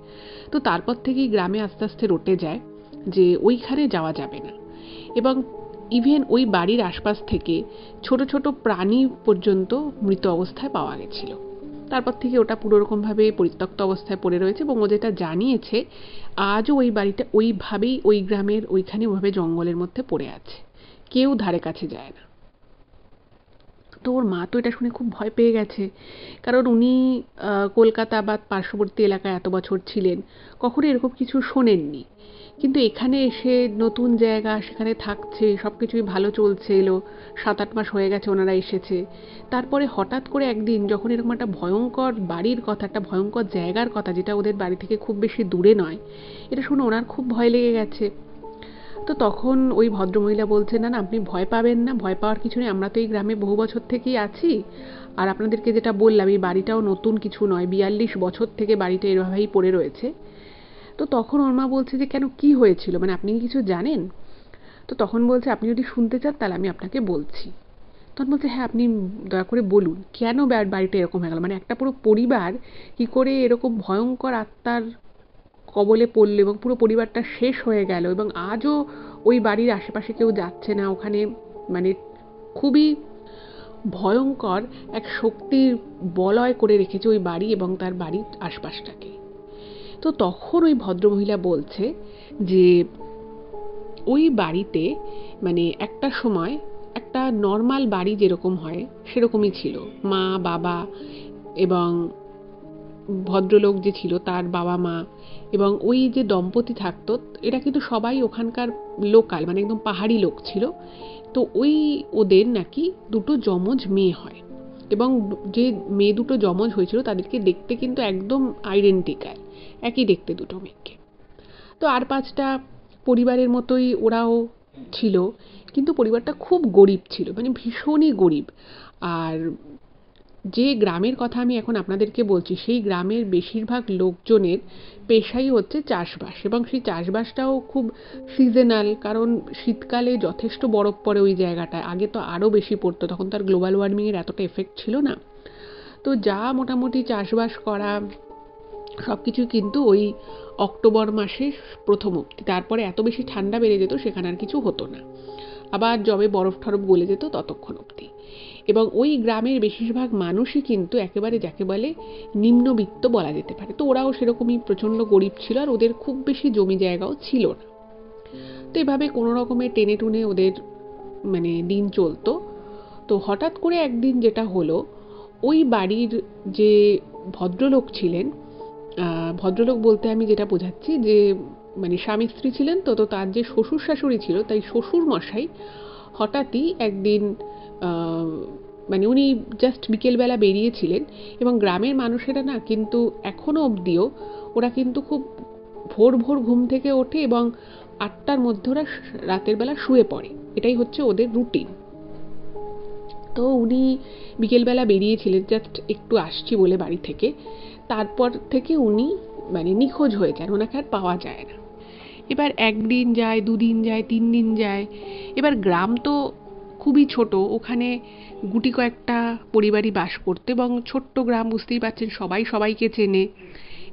তো তারপর থেকেই গ্রামে আস্তে আস্তে রটে যায় যে ওইখানে যাওয়া যাবে না, এবং ইভেন ওই বাড়ির আশপাশ থেকে ছোট ছোট প্রাণী পর্যন্ত মৃত অবস্থায় পাওয়া গেছিল। তারপর থেকে ওটা পুরোরকমভাবে পরিত্যক্ত অবস্থায় পড়ে রয়েছে, এবং ও যেটা জানিয়েছে আজও ওই বাড়িটা ওইভাবেই ওই গ্রামের ওইখানে ওইভাবে জঙ্গলের মধ্যে পড়ে আছে, কেউ ধারে কাছে যায় না। তো ওর মা তো এটা শুনে খুব ভয় পেয়ে গেছে, কারণ উনি কলকাতা বা পার্শ্ববর্তী এলাকায় এত বছর ছিলেন, কখনো এরকম কিছু শোনেননি। কিন্তু এখানে এসে নতুন জায়গা, সেখানে থাকছে, সব কিছুই ভালো চলছে, ৭-৮ মাস হয়ে গেছে ওনারা এসেছে। তারপরে হঠাৎ করে একদিন যখন এরকম একটা ভয়ঙ্কর বাড়ির কথা, একটা ভয়ঙ্কর জায়গার কথা, যেটা ওদের বাড়ি থেকে খুব বেশি দূরে নয়, এটা শুনে ওনার খুব ভয় লেগে গেছে। তো তখন ওই ভদ্রমহিলা বলছে, না না আপনি ভয় পাবেন না, ভয় পাওয়ার কিছু নেই, আমরা তো এই গ্রামে বহু বছর থেকেই আছি, আর আপনাদেরকে যেটা বললাম এই বাড়িটাও নতুন কিছু নয়, 42 বছর থেকে বাড়িটা এভাবেই পড়ে রয়েছে। তো তখন ওর মা বলছে যে কেন, কি হয়েছিল, মানে আপনি কি কিছু জানেন? তো তখন বলছে, আপনি যদি শুনতে চান তাহলে আমি আপনাকে বলছি। তখন বলছে, হ্যাঁ আপনি দয়া করে বলুন, কেন বাড়িটা এরকম হয়ে গেল, মানে একটা পুরো পরিবার কি করে এরকম ভয়ঙ্কর আত্মার কবলে পড়লো এবং পুরো পরিবারটা শেষ হয়ে গেল, এবং আজও ওই বাড়ির আশেপাশে কেউ যাচ্ছে না ওখানে, মানে খুবই ভয়ঙ্কর এক শক্তির বলয় করে রেখেছে ওই বাড়ি এবং তার বাড়ির আশপাশটাকে। তো তখন ওই ভদ্রমহিলা বলছে যে ওই বাড়িতে মানে একটা সময় একটা নর্মাল বাড়ি যেরকম হয় সেরকমই ছিল, মা বাবা এবং ভদ্রলোক যে ছিল তার বাবা মা এবং ওই যে দম্পতি থাকতো, এরা কিন্তু সবাই ওখানকার লোকাল, মানে একদম পাহাড়ি লোক ছিল। তো ওই ওদের নাকি দুটো যমজ মেয়ে হয় এবং যে মেয়ে দুটো যমজ হয়েছিল তাদেরকে দেখতে কিন্তু একদম আইডেন্টিক্যাল, একই দেখতে দুটো মেয়েকে। তো আর 5টা পরিবারের মতোই ওরাও ছিল, কিন্তু পরিবারটা খুব গরিব ছিল, মানে ভীষণই গরিব। আর যে গ্রামের কথা আমি এখন আপনাদেরকে বলছি সেই গ্রামের বেশিরভাগ লোকজনের পেশাই হচ্ছে চাষবাস, এবং সেই চাষবাসটাও খুব সিজনাল, কারণ শীতকালে যথেষ্ট বরফ পড়ে ওই জায়গাটায়, আগে তো আরও বেশি পড়তো, তখন তার গ্লোবাল ওয়ার্মিংয়ের এতটা এফেক্ট ছিল না। তো যা মোটামুটি চাষবাস করা সব কিছু কিন্তু ওই অক্টোবর মাসে প্রথম অবধি, তারপরে এত বেশি ঠান্ডা বেড়ে যেত সেখানে আর কিছু হতো না, আবার যবে বরফ টরফ গলে যেত ততক্ষণ অবধি। এবং ওই গ্রামের বেশিরভাগ মানুষই কিন্তু একেবারে যাকে বলে নিম্নবিত্ত বলা যেতে পারে, তো ওরাও সেরকমই প্রচণ্ড গরিব ছিল, আর ওদের খুব বেশি জমি জায়গাও ছিল না। তো এভাবে কোনো রকমে টেনে টুনে ওদের মানে দিন চলতো। তো হঠাৎ করে একদিন যেটা হলো, ওই বাড়ির যে ভদ্রলোক ছিলেন, ভদ্রলোক বলতে আমি যেটা বোঝাচ্ছি যে মানে স্বামী স্ত্রী ছিলেন, তো তো তার যে শ্বশুর শাশুড়ি ছিল, তাই শ্বশুর মশাই হঠাৎই একদিন মানে উনি জাস্ট বিকেলবেলা বেরিয়েছিলেন, এবং গ্রামের মানুষেরা না কিন্তু এখনও অবধিও ওরা কিন্তু খুব ভোর ভোর ঘুম থেকে ওঠে এবং 8টার মধ্যে ওরা রাতের বেলা শুয়ে পড়ে, এটাই হচ্ছে ওদের রুটিন। তো উনি বিকেলবেলা বেরিয়েছিলেন জাস্ট একটু আসছি বলে বাড়ি থেকে, তারপর থেকে উনি মানে নিখোঁজ হয়ে যান, ওনাকে আর পাওয়া যায় না। এবার 1 দিন যায়, 2 দিন যায়, 3 দিন যায়। এবার গ্রাম তো খুবই ছোট, ওখানে গুটি কয়েকটা পরিবারই বাস করতো এবং ছোট্ট গ্রাম বুঝতেই পারছেন, সবাই সবাইকে চেনে।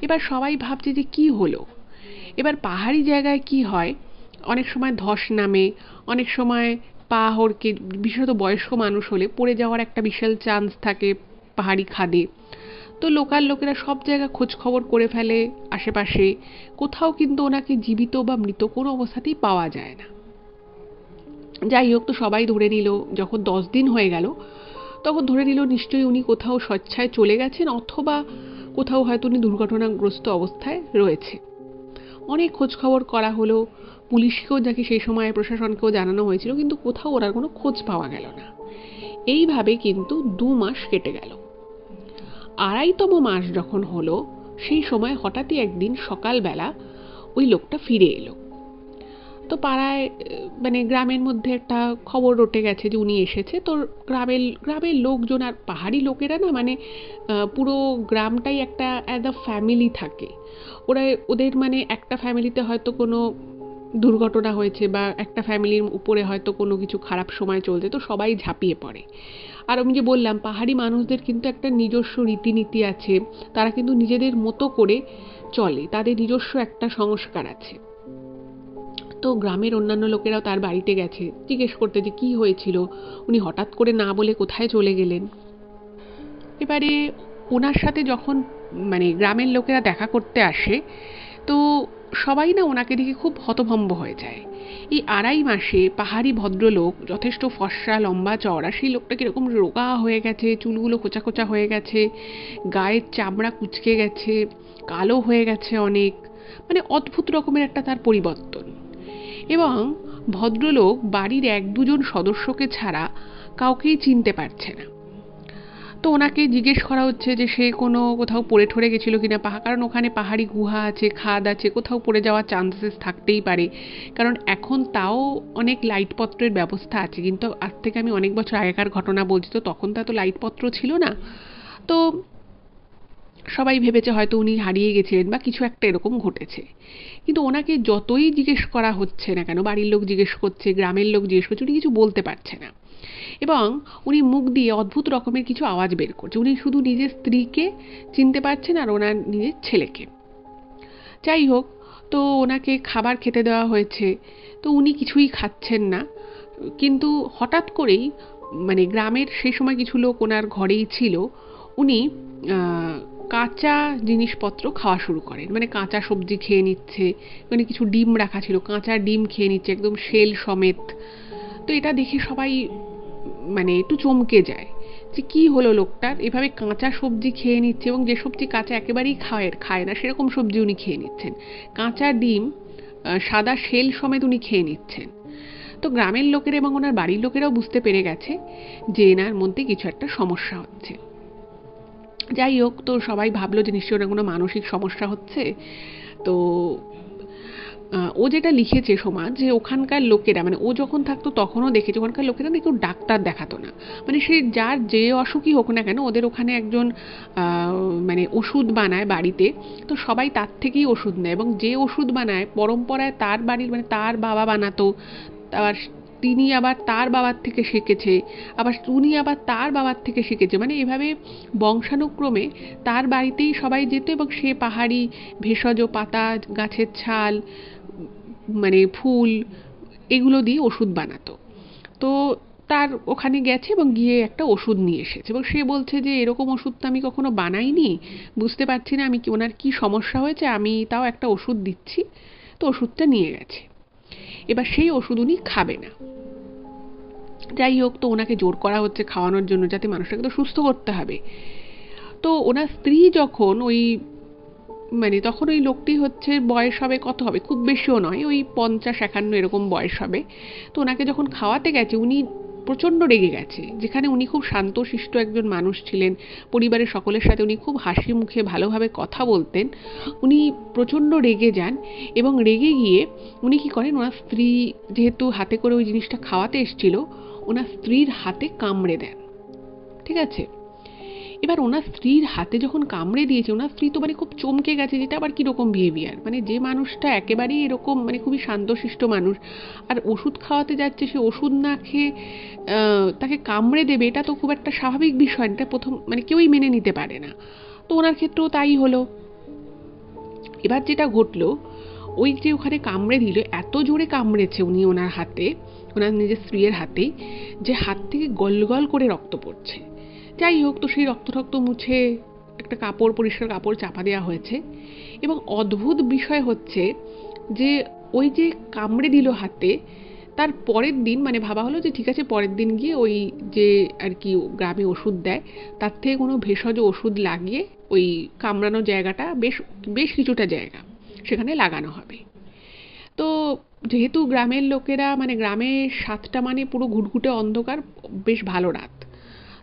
এবার সবাই ভাবছে যে কি হলো। এবার পাহাড়ি জায়গায় কি হয়, অনেক সময় ধস নামে, অনেক সময় পা হড়কে, বিশেষত বয়স্ক মানুষ হলে পড়ে যাওয়ার একটা বিশাল চান্স থাকে পাহাড়ি খাদে। তো লোকাল লোকেরা সব জায়গা খোঁজ খবর করে ফেলে আশেপাশে, কোথাও কিন্তু ওনাকে জীবিত বা মৃত কোনো অবস্থাতেই পাওয়া যায় না। যাই হোক, তো সবাই ধরে নিল, যখন 10 দিন হয়ে গেল তখন ধরে নিল নিশ্চয়ই উনি কোথাও স্বেচ্ছায় চলে গেছেন, অথবা কোথাও হয়তো উনি দুর্ঘটনাগ্রস্ত অবস্থায় রয়েছে। অনেক খোঁজ খবর করা হলো, পুলিশকেও যাকে সেই সময় প্রশাসনকেও জানানো হয়েছিল, কিন্তু কোথাও ওনার কোনো খোঁজ পাওয়া গেল না। এইভাবে কিন্তু 2 মাস কেটে গেল। 2.5তম মাস যখন হলো, সেই সময় হঠাৎই একদিন সকালবেলা ওই লোকটা ফিরে এলো। তো পাড়ায় মানে গ্রামের মধ্যে একটা খবর রটে গেছে যে উনি এসেছে। তো গ্রামের লোকজন আর পাহাড়ি লোকেরা না মানে পুরো গ্রামটাই একটা অ্যাজ আ ফ্যামিলি থাকে, ওদের মানে একটা ফ্যামিলিতে হয়তো কোনো দুর্ঘটনা হয়েছে বা একটা ফ্যামিলির উপরে হয়তো কোনো কিছু খারাপ সময় চলছে, তো সবাই ঝাঁপিয়ে পড়ে। আর আমি যে বললাম পাহাড়ি মানুষদের কিন্তু একটা নিজস্ব রীতিনীতি আছে, তারা কিন্তু নিজেদের মতো করে চলে, তাদের নিজস্ব একটা সংস্কার আছে। তো গ্রামের অন্যান্য লোকেরাও তার বাড়িতে গেছে জিজ্ঞেস করতে যে কি হয়েছিল, উনি হঠাৎ করে না বলে কোথায় চলে গেলেন। এবারে ওনার সাথে যখন মানে গ্রামের লোকেরা দেখা করতে আসে, তো সবাই না ওনাকে দেখে খুব হতভম্ব হয়ে যায়। এই 2.5 মাসে পাহাড়ি ভদ্রলোক, যথেষ্ট ফর্সা লম্বা চওড়া, সেই লোকটা কীরকম রোগা হয়ে গেছে, চুলগুলো খোঁচা খোঁচা হয়ে গেছে, গায়ের চামড়া কুঁচকে গেছে, কালো হয়ে গেছে অনেক, মানে অদ্ভুত রকমের একটা তার পরিবর্তন। এবং ভদ্রলোক বাড়ির 1-2 জন সদস্যকে ছাড়া কাউকেই চিনতে পারছে না। তো ওনাকে জিজ্ঞেস করা হচ্ছে যে সে কোথাও পড়ে ঠরে গেছিলো কিনা, কারণ ওখানে পাহাড়ি গুহা আছে, খাদ আছে, কোথাও পড়ে যাওয়ার চান্সেস থাকতেই পারে। কারণ এখন তাও অনেক লাইটপত্রের ব্যবস্থা আছে, কিন্তু আজ থেকে আমি অনেক বছর আগেকার ঘটনা বলছি, তো তখন তো এত লাইটপত্র ছিল না। তো সবাই ভেবেছে হয়তো উনি হারিয়ে গেছিলেন বা কিছু একটা এরকম ঘটেছে। কিন্তু ওনাকে যতই জিজ্ঞেস করা হচ্ছে না কেন, বাড়ির লোক জিজ্ঞেস করছে, গ্রামের লোক জিজ্ঞেস করছে, উনি কিছু বলতে পারছে না। এবং উনি মুখ দিয়ে অদ্ভুত রকমের কিছু আওয়াজ বের করছে। উনি শুধু নিজের স্ত্রীকে চিনতে পারছেন আর ওনার নিজের ছেলেকে। যাই হোক, তো ওনাকে খাবার খেতে দেওয়া হয়েছে, তো উনি কিছুই খাচ্ছেন না। কিন্তু হঠাৎ করেই মানে গ্রামের সেই সময় কিছু লোক ওনার ঘরেই ছিল, উনি কাঁচা জিনিসপত্র খাওয়া শুরু করেন, মানে কাঁচা সবজি খেয়ে নিচ্ছে, মানে কিছু ডিম রাখা ছিল, কাঁচা ডিম খেয়ে নিচ্ছে একদম শেল সমেত। তো এটা দেখে সবাই মানে একটু চমকে যায় যে কি হলো লোকটার, এভাবে কাঁচা সবজি খেয়ে নিচ্ছে, এবং যে সবজি কাঁচা একেবারেই খায় না সেরকম সবজি উনি খেয়ে নিচ্ছেন, কাঁচা ডিম সাদা শেল সমেত উনি খেয়ে নিচ্ছেন। তো গ্রামের লোকেরা এবং ওনার বাড়ির লোকেরাও বুঝতে পেরে গেছে যে এনার মধ্যে কিছু একটা সমস্যা হচ্ছে। যাই হোক, তো সবাই ভাবলো যে নিশ্চয়ই ওনার কোনো মানসিক সমস্যা হচ্ছে। তো ও যেটা লিখেছে সোমা, যে ওখানকার লোকেরা মানে ও যখন থাকতো তখনও দেখেছে ওখানকার লোকেরা না কেউ ডাক্তার দেখাতো না, মানে সে যার যে অসুখই হোক না কেন ওদের ওখানে একজন মানে ওষুধ বানায় বাড়িতে, তো সবাই তার থেকেই ওষুধ নেয়, এবং যে ওষুধ বানায় পরম্পরায় তার বাড়ির মানে তার বাবা বানাতো, আবার তিনি আবার তার বাবার থেকে শিখেছে, আবার উনি আবার তার বাবার থেকে শিখেছে, মানে এভাবে বংশানুক্রমে তার বাড়িতেই সবাই যেত, এবং সে পাহাড়ি ভেষজ পাতা, গাছের ছাল, মানে ফুল, এগুলো দিয়ে ওষুধ বানাতো। তো তার ওখানে গেছে এবং গিয়ে একটা ওষুধ নিয়ে এসেছে, এবং সে বলছে যে এরকম ওষুধ তো আমি কখনো বানাইনি, বুঝতে পারছি না আমি ওনার কি সমস্যা হয়েছে, আমি তাও একটা ওষুধ দিচ্ছি। তো ওষুধটা নিয়ে গেছে, এবার সেই ওষুধ উনি খাবে না। যাই হোক, তো ওনাকে জোর করা হচ্ছে খাওয়ানোর জন্য, যাতে মানুষটাকে তো সুস্থ করতে হবে। তো ওনার স্ত্রী যখন ওই মানে তখন ওই লোকটি হচ্ছে বয়স হবে কত হবে, খুব বেশিও নয়, ওই 50-51 এরকম বয়স হবে। তো ওনাকে যখন খাওয়াতে গেছে উনি প্রচণ্ড রেগে গেছে, যেখানে উনি খুব শান্তশিষ্ট একজন মানুষ ছিলেন, পরিবারের সকলের সাথে উনি খুব হাসি মুখে ভালোভাবে কথা বলতেন, উনি প্রচণ্ড রেগে যান। এবং রেগে গিয়ে উনি কী করেন, ওনার স্ত্রী যেহেতু হাতে করে ওই জিনিসটা খাওয়াতে এসেছিল, ওনার স্ত্রীর হাতে কামড়ে দেন। ঠিক আছে, এবার ওনার স্ত্রীর হাতে যখন কামড়ে দিয়েছে, ওনার স্ত্রী তো মানে খুব চমকে গেছে, যেটা আবার কীরকম বিহেভিয়ার, মানে যে মানুষটা একেবারেই এরকম মানে খুবই শান্তশিষ্ট মানুষ, আর ওষুধ খাওয়াতে যাচ্ছে, সে ওষুধ না খেয়ে তাকে কামড়ে দেবে, এটা তো খুব একটা স্বাভাবিক বিষয়, এটা প্রথম মানে কেউই মেনে নিতে পারে না। তো ওনার ক্ষেত্রেও তাই হলো। এবার যেটা ঘটলো, ওই যে ওখানে কামড়ে দিল, এত জোরে কামড়েছে উনি ওনার হাতে, ওনার নিজের স্ত্রীর হাতেই, যে হাত থেকে গল গল করে রক্ত পড়ছে। যাই হোক, তো সেই রক্ত মুছে একটা কাপড়, পরিষ্কার কাপড় চাপা দেওয়া হয়েছে। এবং অদ্ভুত বিষয় হচ্ছে যে ওই যে কামড়ে দিল হাতে, তার পরের দিন মানে ভাবা হলো যে ঠিক আছে পরের দিন গিয়ে ওই যে আর কি গ্রামে ওষুধ দেয় তার থেকে কোনো ভেষজ ওষুধ লাগিয়ে ওই কামড়ানো জায়গাটা বেশ বেশ কিছুটা জায়গা সেখানে লাগানো হবে। তো যেহেতু গ্রামের লোকেরা মানে গ্রামে 7টা মানে পুরো ঘুটঘুটে অন্ধকার, বেশ ভালো রাত,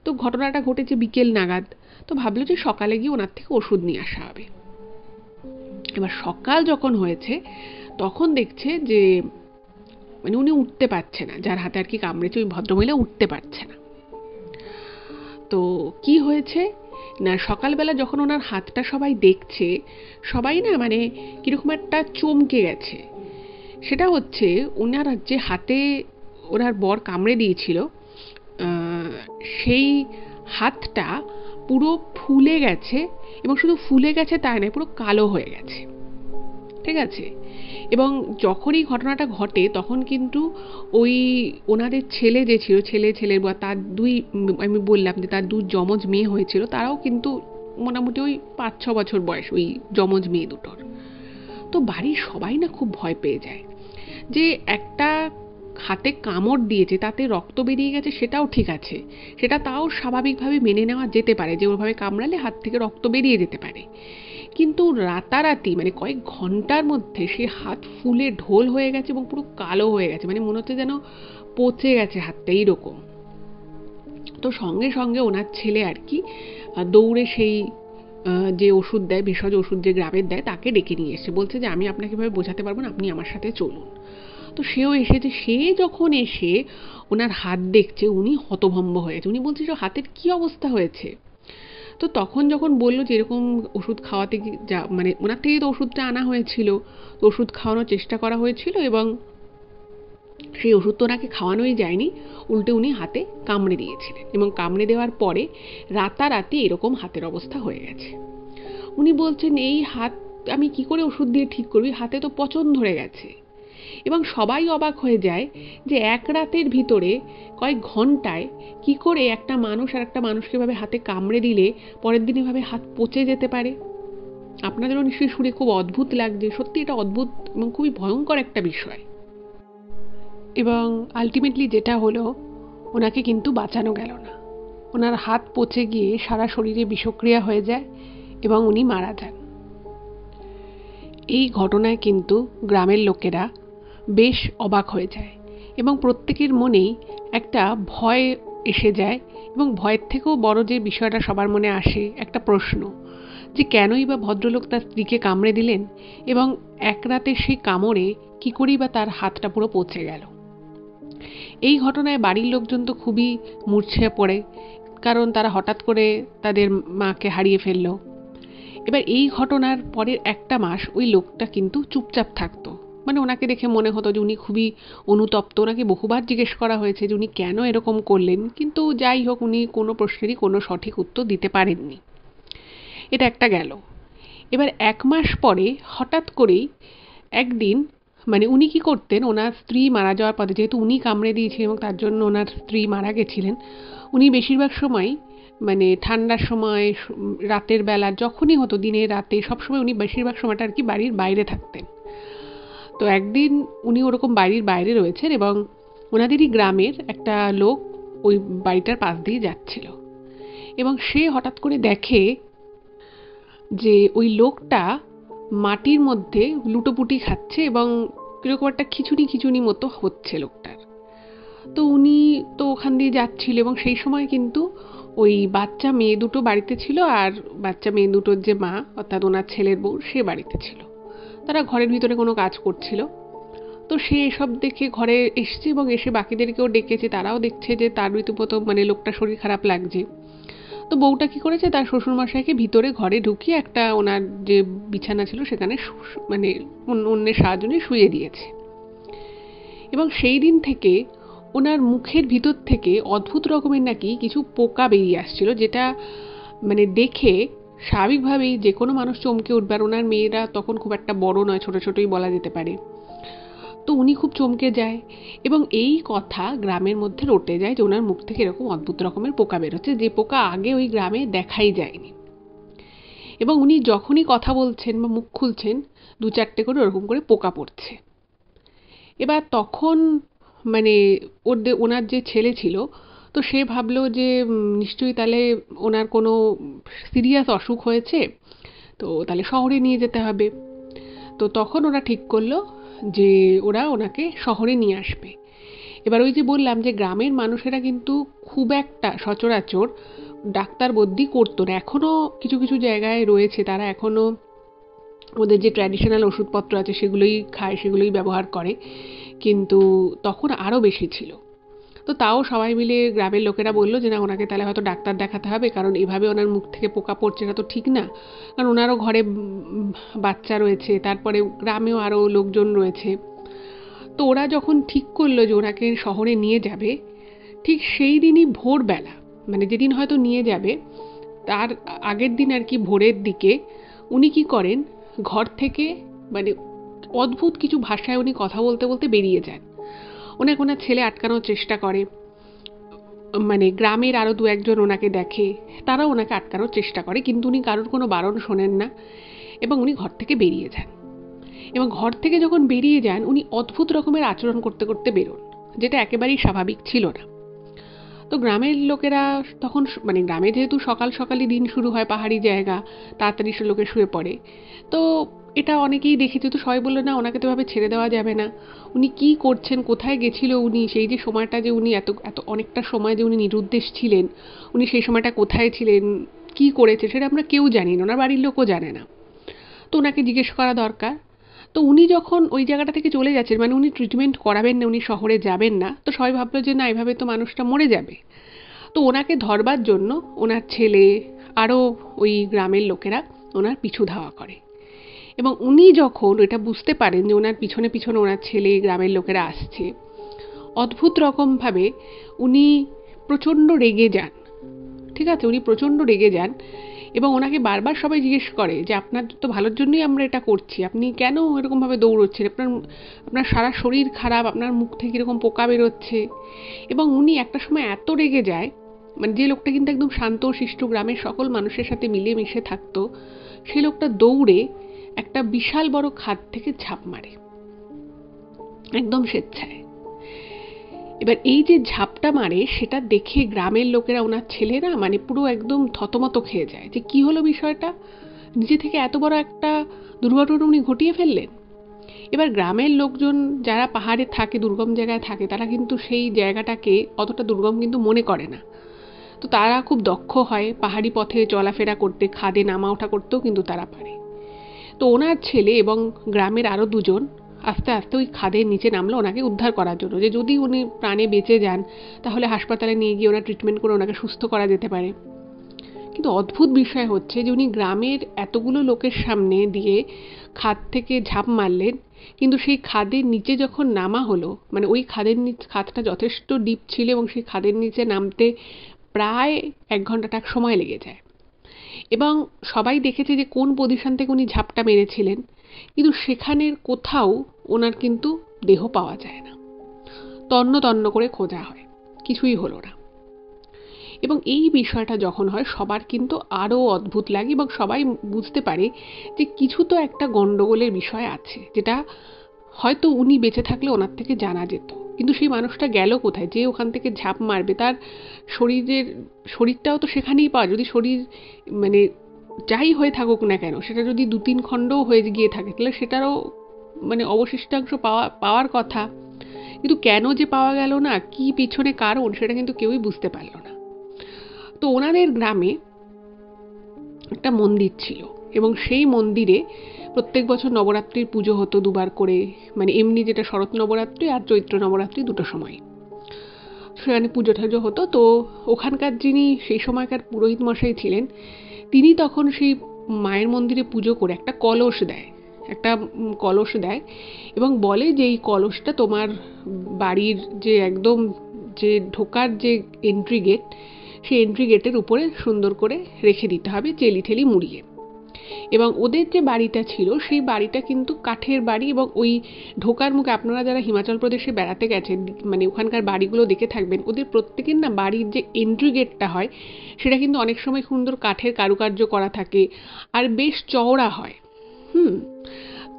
তো ঘটনাটা ঘটেছে বিকেল নাগাদ। তো ভাবলো যে সকালে গিয়ে ওনার থেকে ওষুধ নিয়ে আসা হবে। এবার সকাল যখন হয়েছে তখন দেখছে যে মানে উনি উঠতে পারছে না, যার হাতে আর কি কামড়েছে ওই ভদ্রমহিলা উঠতে পারছে না। তো কি হয়েছে না, সকালবেলা যখন ওনার হাতটা সবাই দেখছে, সবাই না মানে কিরকম একটা চমকে গেছে। সেটা হচ্ছে ওনার যে হাতে ওনার বর কামড়ে দিয়েছিল, সেই হাতটা পুরো ফুলে গেছে, এবং শুধু ফুলে গেছে তাই নয়, পুরো কালো হয়ে গেছে। ঠিক আছে, এবং যখনই ঘটনাটা ঘটে তখন কিন্তু ওই ওনাদের ছেলে যে ছিল, ছেলের বা তার আমি বললাম যে তার 2 যমজ মেয়ে হয়েছিল, তারাও কিন্তু মোটামুটি ওই 5-6 বছর বয়স ওই যমজ মেয়ে দুটোর। তো বাড়ির সবাই না খুব ভয় পেয়ে যায় যে একটা হাতে কামড় দিয়েছে, তাতে রক্ত বেরিয়ে গেছে, সেটাও ঠিক আছে, সেটা তাও স্বাভাবিকভাবে মেনে নেওয়া যেতে পারে যে ওভাবে কামড়ালে হাত থেকে রক্ত বেরিয়ে যেতে পারে। কিন্তু রাতারাতি মানে কয়েক ঘন্টার মধ্যে সে হাত ফুলে ঢোল হয়ে গেছে এবং পুরো কালো হয়ে গেছে, মানে মনে হচ্ছে যেন পচে গেছে হাতটা, এইরকম। তো সঙ্গে সঙ্গে ওনার ছেলে আর কি দৌড়ে সেই যে ওষুধ দেয়, ভেষজ ওষুধ যে গ্রামের দেয়, তাকে ডেকে নিয়ে এসে বলছে যে আমি আপনাকে এভাবে বোঝাতে পারবো না, আপনি আমার সাথে চলুন। তো সেও এসেছে। সে যখন এসে ওনার হাত দেখছে, উনি হতভম্ব হয়েছে। উনি বলছে যে হাতের কি অবস্থা হয়েছে। তো তখন যখন বললো যে এরকম ওষুধ খাওয়াতে যা মানে ওনার থেকেই তো ওষুধটা আনা হয়েছিল, তো ওষুধ খাওয়ানোর চেষ্টা করা হয়েছিল এবং সেই ওষুধ তো ওনাকে খাওয়ানোই যায়নি, উল্টে উনি হাতে কামড়ে দিয়েছিলেন এবং কামড়ে দেওয়ার পরে রাতারাতি এরকম হাতের অবস্থা হয়ে গেছে। উনি বলছেন এই হাত আমি কি করে ওষুধ দিয়ে ঠিক করবি, হাতে তো পচন ধরে গেছে। এবং সবাই অবাক হয়ে যায় যে এক রাতের ভিতরে কয়েক ঘন্টায় কি করে একটা মানুষ আর একটা মানুষকে ভাবে হাতে কামড়ে দিলে পরের দিন এভাবে হাত পচে যেতে পারে। আপনাদেরও নিশ্চয়ই শুনে খুব অদ্ভুত লাগছে। সত্যি এটা অদ্ভুত এবং খুবই ভয়ঙ্কর একটা বিষয়। এবং আলটিমেটলি যেটা হলো, ওনাকে কিন্তু বাঁচানো গেল না। ওনার হাত পচে গিয়ে সারা শরীরে বিষক্রিয়া হয়ে যায় এবং উনি মারা যান। এই ঘটনায় কিন্তু গ্রামের লোকেরা বেশ অবাক হয়ে যায় এবং প্রত্যেকের মনেই একটা ভয় এসে যায়। এবং ভয়ের থেকেও বড় যে বিষয়টা সবার মনে আসে, একটা প্রশ্ন, যে কেনই বা ভদ্রলোক তার স্ত্রীকে কামড়ে দিলেন এবং এক রাতে সেই কামড়ে কি করেই বা তার হাতটা পুরো পচে গেল। এই ঘটনায় বাড়ির লোকজন তো খুবই মূর্ছে পড়ে, কারণ তারা হঠাৎ করে তাদের মাকে হারিয়ে ফেলল। এবার এই ঘটনার পরের একটা মাস ওই লোকটা কিন্তু চুপচাপ থাকতো। মানে ওনাকে দেখে মনে হতো যে উনি খুবই অনুতপ্ত। ওনাকে বহুবার জিজ্ঞেস করা হয়েছে যে উনি কেন এরকম করলেন, কিন্তু যাই হোক উনি কোনো প্রশ্নেরই কোনো সঠিক উত্তর দিতে পারেননি। এটা একটা গেল। এবার এক মাস পরে হঠাৎ করেই একদিন, মানে উনি কি করতেন, ওনার স্ত্রী মারা যাওয়ার পথে, যেহেতু উনি কামড়ে দিয়েছিলেন এবং তার জন্য ওনার স্ত্রী মারা গেছিলেন, উনি বেশিরভাগ সময় মানে ঠান্ডার সময়, রাতের বেলা, যখনই হতো, দিনে রাতে, সবসময় উনি বেশিরভাগ সময়টা আর কি বাড়ির বাইরে থাকতেন। তো একদিন উনি ওরকম বাড়ির বাইরে রয়েছেন এবং ওনাদেরই গ্রামের একটা লোক ওই বাড়িটার পাশ দিয়ে যাচ্ছিল এবং সে হঠাৎ করে দেখে যে ওই লোকটা মাটির মধ্যে লুটোপুটি খাচ্ছে এবং কিরকম একটা খিচুনি খিচুনি মতো হচ্ছে লোকটার। তো উনি তো ওখান দিয়ে যাচ্ছিল এবং সেই সময় কিন্তু ওই বাচ্চা মেয়ে দুটো বাড়িতে ছিল, আর বাচ্চা মেয়ে দুটোর যে মা অর্থাৎ ওনার ছেলের বউ, সে বাড়িতে ছিল। তারা ঘরের ভিতরে কোনো কাজ করছিল। তো সে এসব দেখে ঘরে এসছে এবং এসে বাকিদেরকেও ডেকেছে। তারাও দেখছে যে তার রীতিমতো মানে লোকটা শরীর খারাপ লাগছে। তো বউটা কি করেছে, তার শ্বশুরমশাইকে ভিতরে ঘরে ঢুকিয়ে একটা ওনার যে বিছানা ছিল সেখানে মানে অন্যের সাহায্য নিয়ে শুয়ে দিয়েছে। এবং সেই দিন থেকে ওনার মুখের ভিতর থেকে অদ্ভুত রকমের নাকি কিছু পোকা বেরিয়ে আসছিল, যেটা মানে দেখে স্বাভাবিকভাবেই যে কোনো মানুষ চমকে উঠবে। আর ওনার মেয়েরা তখন খুব একটা বড় নয়, ছোট ছোটই বলা যেতে পারে। তো উনি খুব চমকে যায় এবং এই কথা গ্রামের মধ্যে রটে যায় যে ওনার মুখ থেকে এরকম অদ্ভুত রকমের পোকা বেরোচ্ছে, যে পোকা আগে ওই গ্রামে দেখাই যায়নি। এবং উনি যখনই কথা বলছেন বা মুখ খুলছেন, দু চারটে করে ওরকম করে পোকা পড়ছে। এবার তখন মানে ওনার যে ছেলে ছিল, তো সে ভাবলো যে নিশ্চয়ই তাহলে ওনার কোনো সিরিয়াস অসুখ হয়েছে, তো তাহলে শহরে নিয়ে যেতে হবে। তো তখন ওরা ঠিক করলো যে ওরা ওনাকে শহরে নিয়ে আসবে। এবার ওই যে বললাম যে গ্রামের মানুষেরা কিন্তু খুব একটা সচরাচর ডাক্তার বদ্যি করতো না। এখনও কিছু কিছু জায়গায় রয়েছে, তারা এখনও ওদের যে ট্র্যাডিশনাল ওষুধপত্র আছে সেগুলোই খায়, সেগুলোই ব্যবহার করে, কিন্তু তখন আরও বেশি ছিল। তো তাও সবাই মিলে গ্রামের লোকেরা বললো যে না, ওনাকে তাহলে হয়তো ডাক্তার দেখাতে হবে, কারণ এভাবে ওনার মুখ থেকে পোকা পড়ছে, এটা তো ঠিক না। কারণ ওনারও ঘরে বাচ্চা রয়েছে, তারপরে গ্রামেও আরও লোকজন রয়েছে। তো ওরা যখন ঠিক করলো যে ওনাকে শহরে নিয়ে যাবে, ঠিক সেই দিনই ভোরবেলা, মানে যেদিন হয়তো নিয়ে যাবে তার আগের দিন আর কি ভোরের দিকে উনি কি করেন, ঘর থেকে মানে অদ্ভুত কিছু ভাষায় উনি কথা বলতে বলতে বেরিয়ে যান। ওনাকে ওনার ছেলে আটকানোর চেষ্টা করে, মানে গ্রামের আরও দু একজন ওনাকে দেখে, তারাও ওনাকে আটকানোর চেষ্টা করে, কিন্তু উনি কারোর কোনো বারণ শোনেন না এবং উনি ঘর থেকে বেরিয়ে যান। এবং ঘর থেকে যখন বেরিয়ে যান, উনি অদ্ভুত রকমের আচরণ করতে করতে বেরোন, যেটা একেবারেই স্বাভাবিক ছিল না। তো গ্রামের লোকেরা তখন মানে গ্রামে যেহেতু সকাল সকালই দিন শুরু হয়, পাহাড়ি জায়গা, তাড়াতাড়ি লোকে শুয়ে পড়ে। তো এটা অনেকেই দেখেছে, তো সবাই বললো না ওনাকে তো এভাবে ছেড়ে দেওয়া যাবে না, উনি কি করছেন, কোথায় গেছিল উনি, সেই যে সময়টা যে উনি এত এত অনেকটা সময় যে উনি নিরুদ্দেশ ছিলেন, উনি সেই সময়টা কোথায় ছিলেন, কি করেছে সেটা আমরা কেউ জানি না, ওনার বাড়ির লোকও জানে না। তো ওনাকে জিজ্ঞেস করা দরকার। তো উনি যখন ওই জায়গাটা থেকে চলে যাচ্ছেন, মানে উনি ট্রিটমেন্ট করাবেন না, উনি শহরে যাবেন না, তো সবাই ভাবলো যে না এভাবে তো মানুষটা মরে যাবে। তো ওনাকে ধরবার জন্য ওনার ছেলে আরও ওই গ্রামের লোকেরা ওনার পিছু ধাওয়া করে। এবং উনি যখন এটা বুঝতে পারেন যে ওনার পিছনে পিছনে ওনার ছেলে গ্রামের লোকেরা আসছে, অদ্ভুত রকমভাবে উনি প্রচণ্ড রেগে যান। ঠিক আছে, উনি প্রচণ্ড রেগে যান এবং ওনাকে বারবার সবাই জিজ্ঞেস করে যে আপনার তো ভালোর জন্যই আমরা এটা করছি, আপনি কেন এরকমভাবে দৌড়চ্ছেন, আপনার আপনার সারা শরীর খারাপ, আপনার মুখ থেকে এরকম পোকা বেরোচ্ছে। এবং উনি একটা সময় এত রেগে যায়, মানে যে লোকটা কিন্তু একদম শান্ত শিষ্ট গ্রামের সকল মানুষের সাথে মিলেমিশে থাকতো, সেই লোকটা দৌড়ে একটা বিশাল বড় খাদ থেকে ঝাঁপ মারে একদম স্বেচ্ছায়। এবার এই যে ঝাপটা মারে সেটা দেখে গ্রামের লোকেরা, ওনার ছেলেরা মানে পুরো একদম থতমত খেয়ে যায় যে কি হলো বিষয়টা, নিজে থেকে এত বড় একটা দুর্ঘটনা উনি ঘটিয়ে ফেললেন। এবার গ্রামের লোকজন যারা পাহাড়ে থাকে, দুর্গম জায়গায় থাকে, তারা কিন্তু সেই জায়গাটাকে অতটা দুর্গম কিন্তু মনে করে না। তো তারা খুব দক্ষ হয় পাহাড়ি পথে চলাফেরা করতে, খাদে নামা ওঠা করতেও কিন্তু তারা পারে। তো ওনার ছেলে এবং গ্রামের আরও দুজন আস্তে আস্তে ওই খাদের নিচে নামলো ওনাকে উদ্ধার করার জন্য, যে যদি উনি প্রাণে বেঁচে যান তাহলে হাসপাতালে নিয়ে গিয়ে ওনার ট্রিটমেন্ট করে ওনাকে সুস্থ করা যেতে পারে। কিন্তু অদ্ভুত বিষয় হচ্ছে যে উনি গ্রামের এতগুলো লোকের সামনে দিয়ে খাদ থেকে ঝাঁপ মারলেন, কিন্তু সেই খাদের নিচে যখন নামা হলো, মানে ওই খাদটা যথেষ্ট ডিপ ছিল এবং সেই খাদের নিচে নামতে প্রায় 1 ঘন্টা সময় লেগে যায়। এবং সবাই দেখেছে যে কোন পজিশন থেকে উনি ঝাপটা মেরেছিলেন, কিন্তু সেখানের কোথাও ওনার কিন্তু দেহ পাওয়া যায় না। তন্ন তন্ন করে খোঁজা হয়, কিছুই হলো না। এবং এই বিষয়টা যখন হয় সবার কিন্তু আরও অদ্ভুত লাগে এবং সবাই বুঝতে পারে যে কিছু তো একটা গন্ডগোলের বিষয় আছে, যেটা হয়তো উনি বেঁচে থাকলে ওনার থেকে জানা যেত। কিন্তু সেই মানুষটা গেল কোথায়, যে ওখান থেকে ঝাঁপ মারবে তার শরীরটাও তো সেখানেই পাওয়া, যদি শরীর মানে যাই হয়ে থাকুক না কেন সেটা যদি 2-3 খণ্ডও হয়ে গিয়ে থাকে তাহলে সেটারও মানে অবশিষ্টাংশ পাওয়ার কথা। কিন্তু কেন যে পাওয়া গেল না, কি পিছনে কারণ, সেটা কিন্তু কেউই বুঝতে পারল না। তো ওনাদের গ্রামে একটা মন্দির ছিল এবং সেই মন্দিরে প্রত্যেক বছর নবরাত্রির পুজো হতো 2বার করে, মানে এমনি যেটা শরৎ নবরাত্রি আর চৈত্র নবরাত্রি দুটো সময় সেখানে পুজো টুজো হতো। তো ওখানকার যিনি সেই সময়কার পুরোহিত মশাই ছিলেন, তিনি তখন সেই মায়ের মন্দিরে পুজো করে একটা কলস দেয় এবং বলে যে এই কলসটা তোমার বাড়ির যে একদম যে ঢোকার যে এন্ট্রি গেট, সেই এন্ট্রি গেটের উপরে সুন্দর করে রেখে দিতে হবে চেলি ঠেলি মুড়িয়ে। এবং ওদের যে বাড়িটা ছিল সেই বাড়িটা কিন্তু কাঠের বাড়ি, এবং ওই ঢোকার মুখে আপনারা যারা হিমাচল প্রদেশে বেড়াতে গেছেন মানে ওখানকার বাড়িগুলো দেখে থাকবেন, ওদের প্রত্যেকের না বাড়ির যে এন্ট্রি গেটটা হয় সেটা কিন্তু অনেক সময় সুন্দর কাঠের কারুকার্য করা থাকে আর বেশ চওড়া হয়।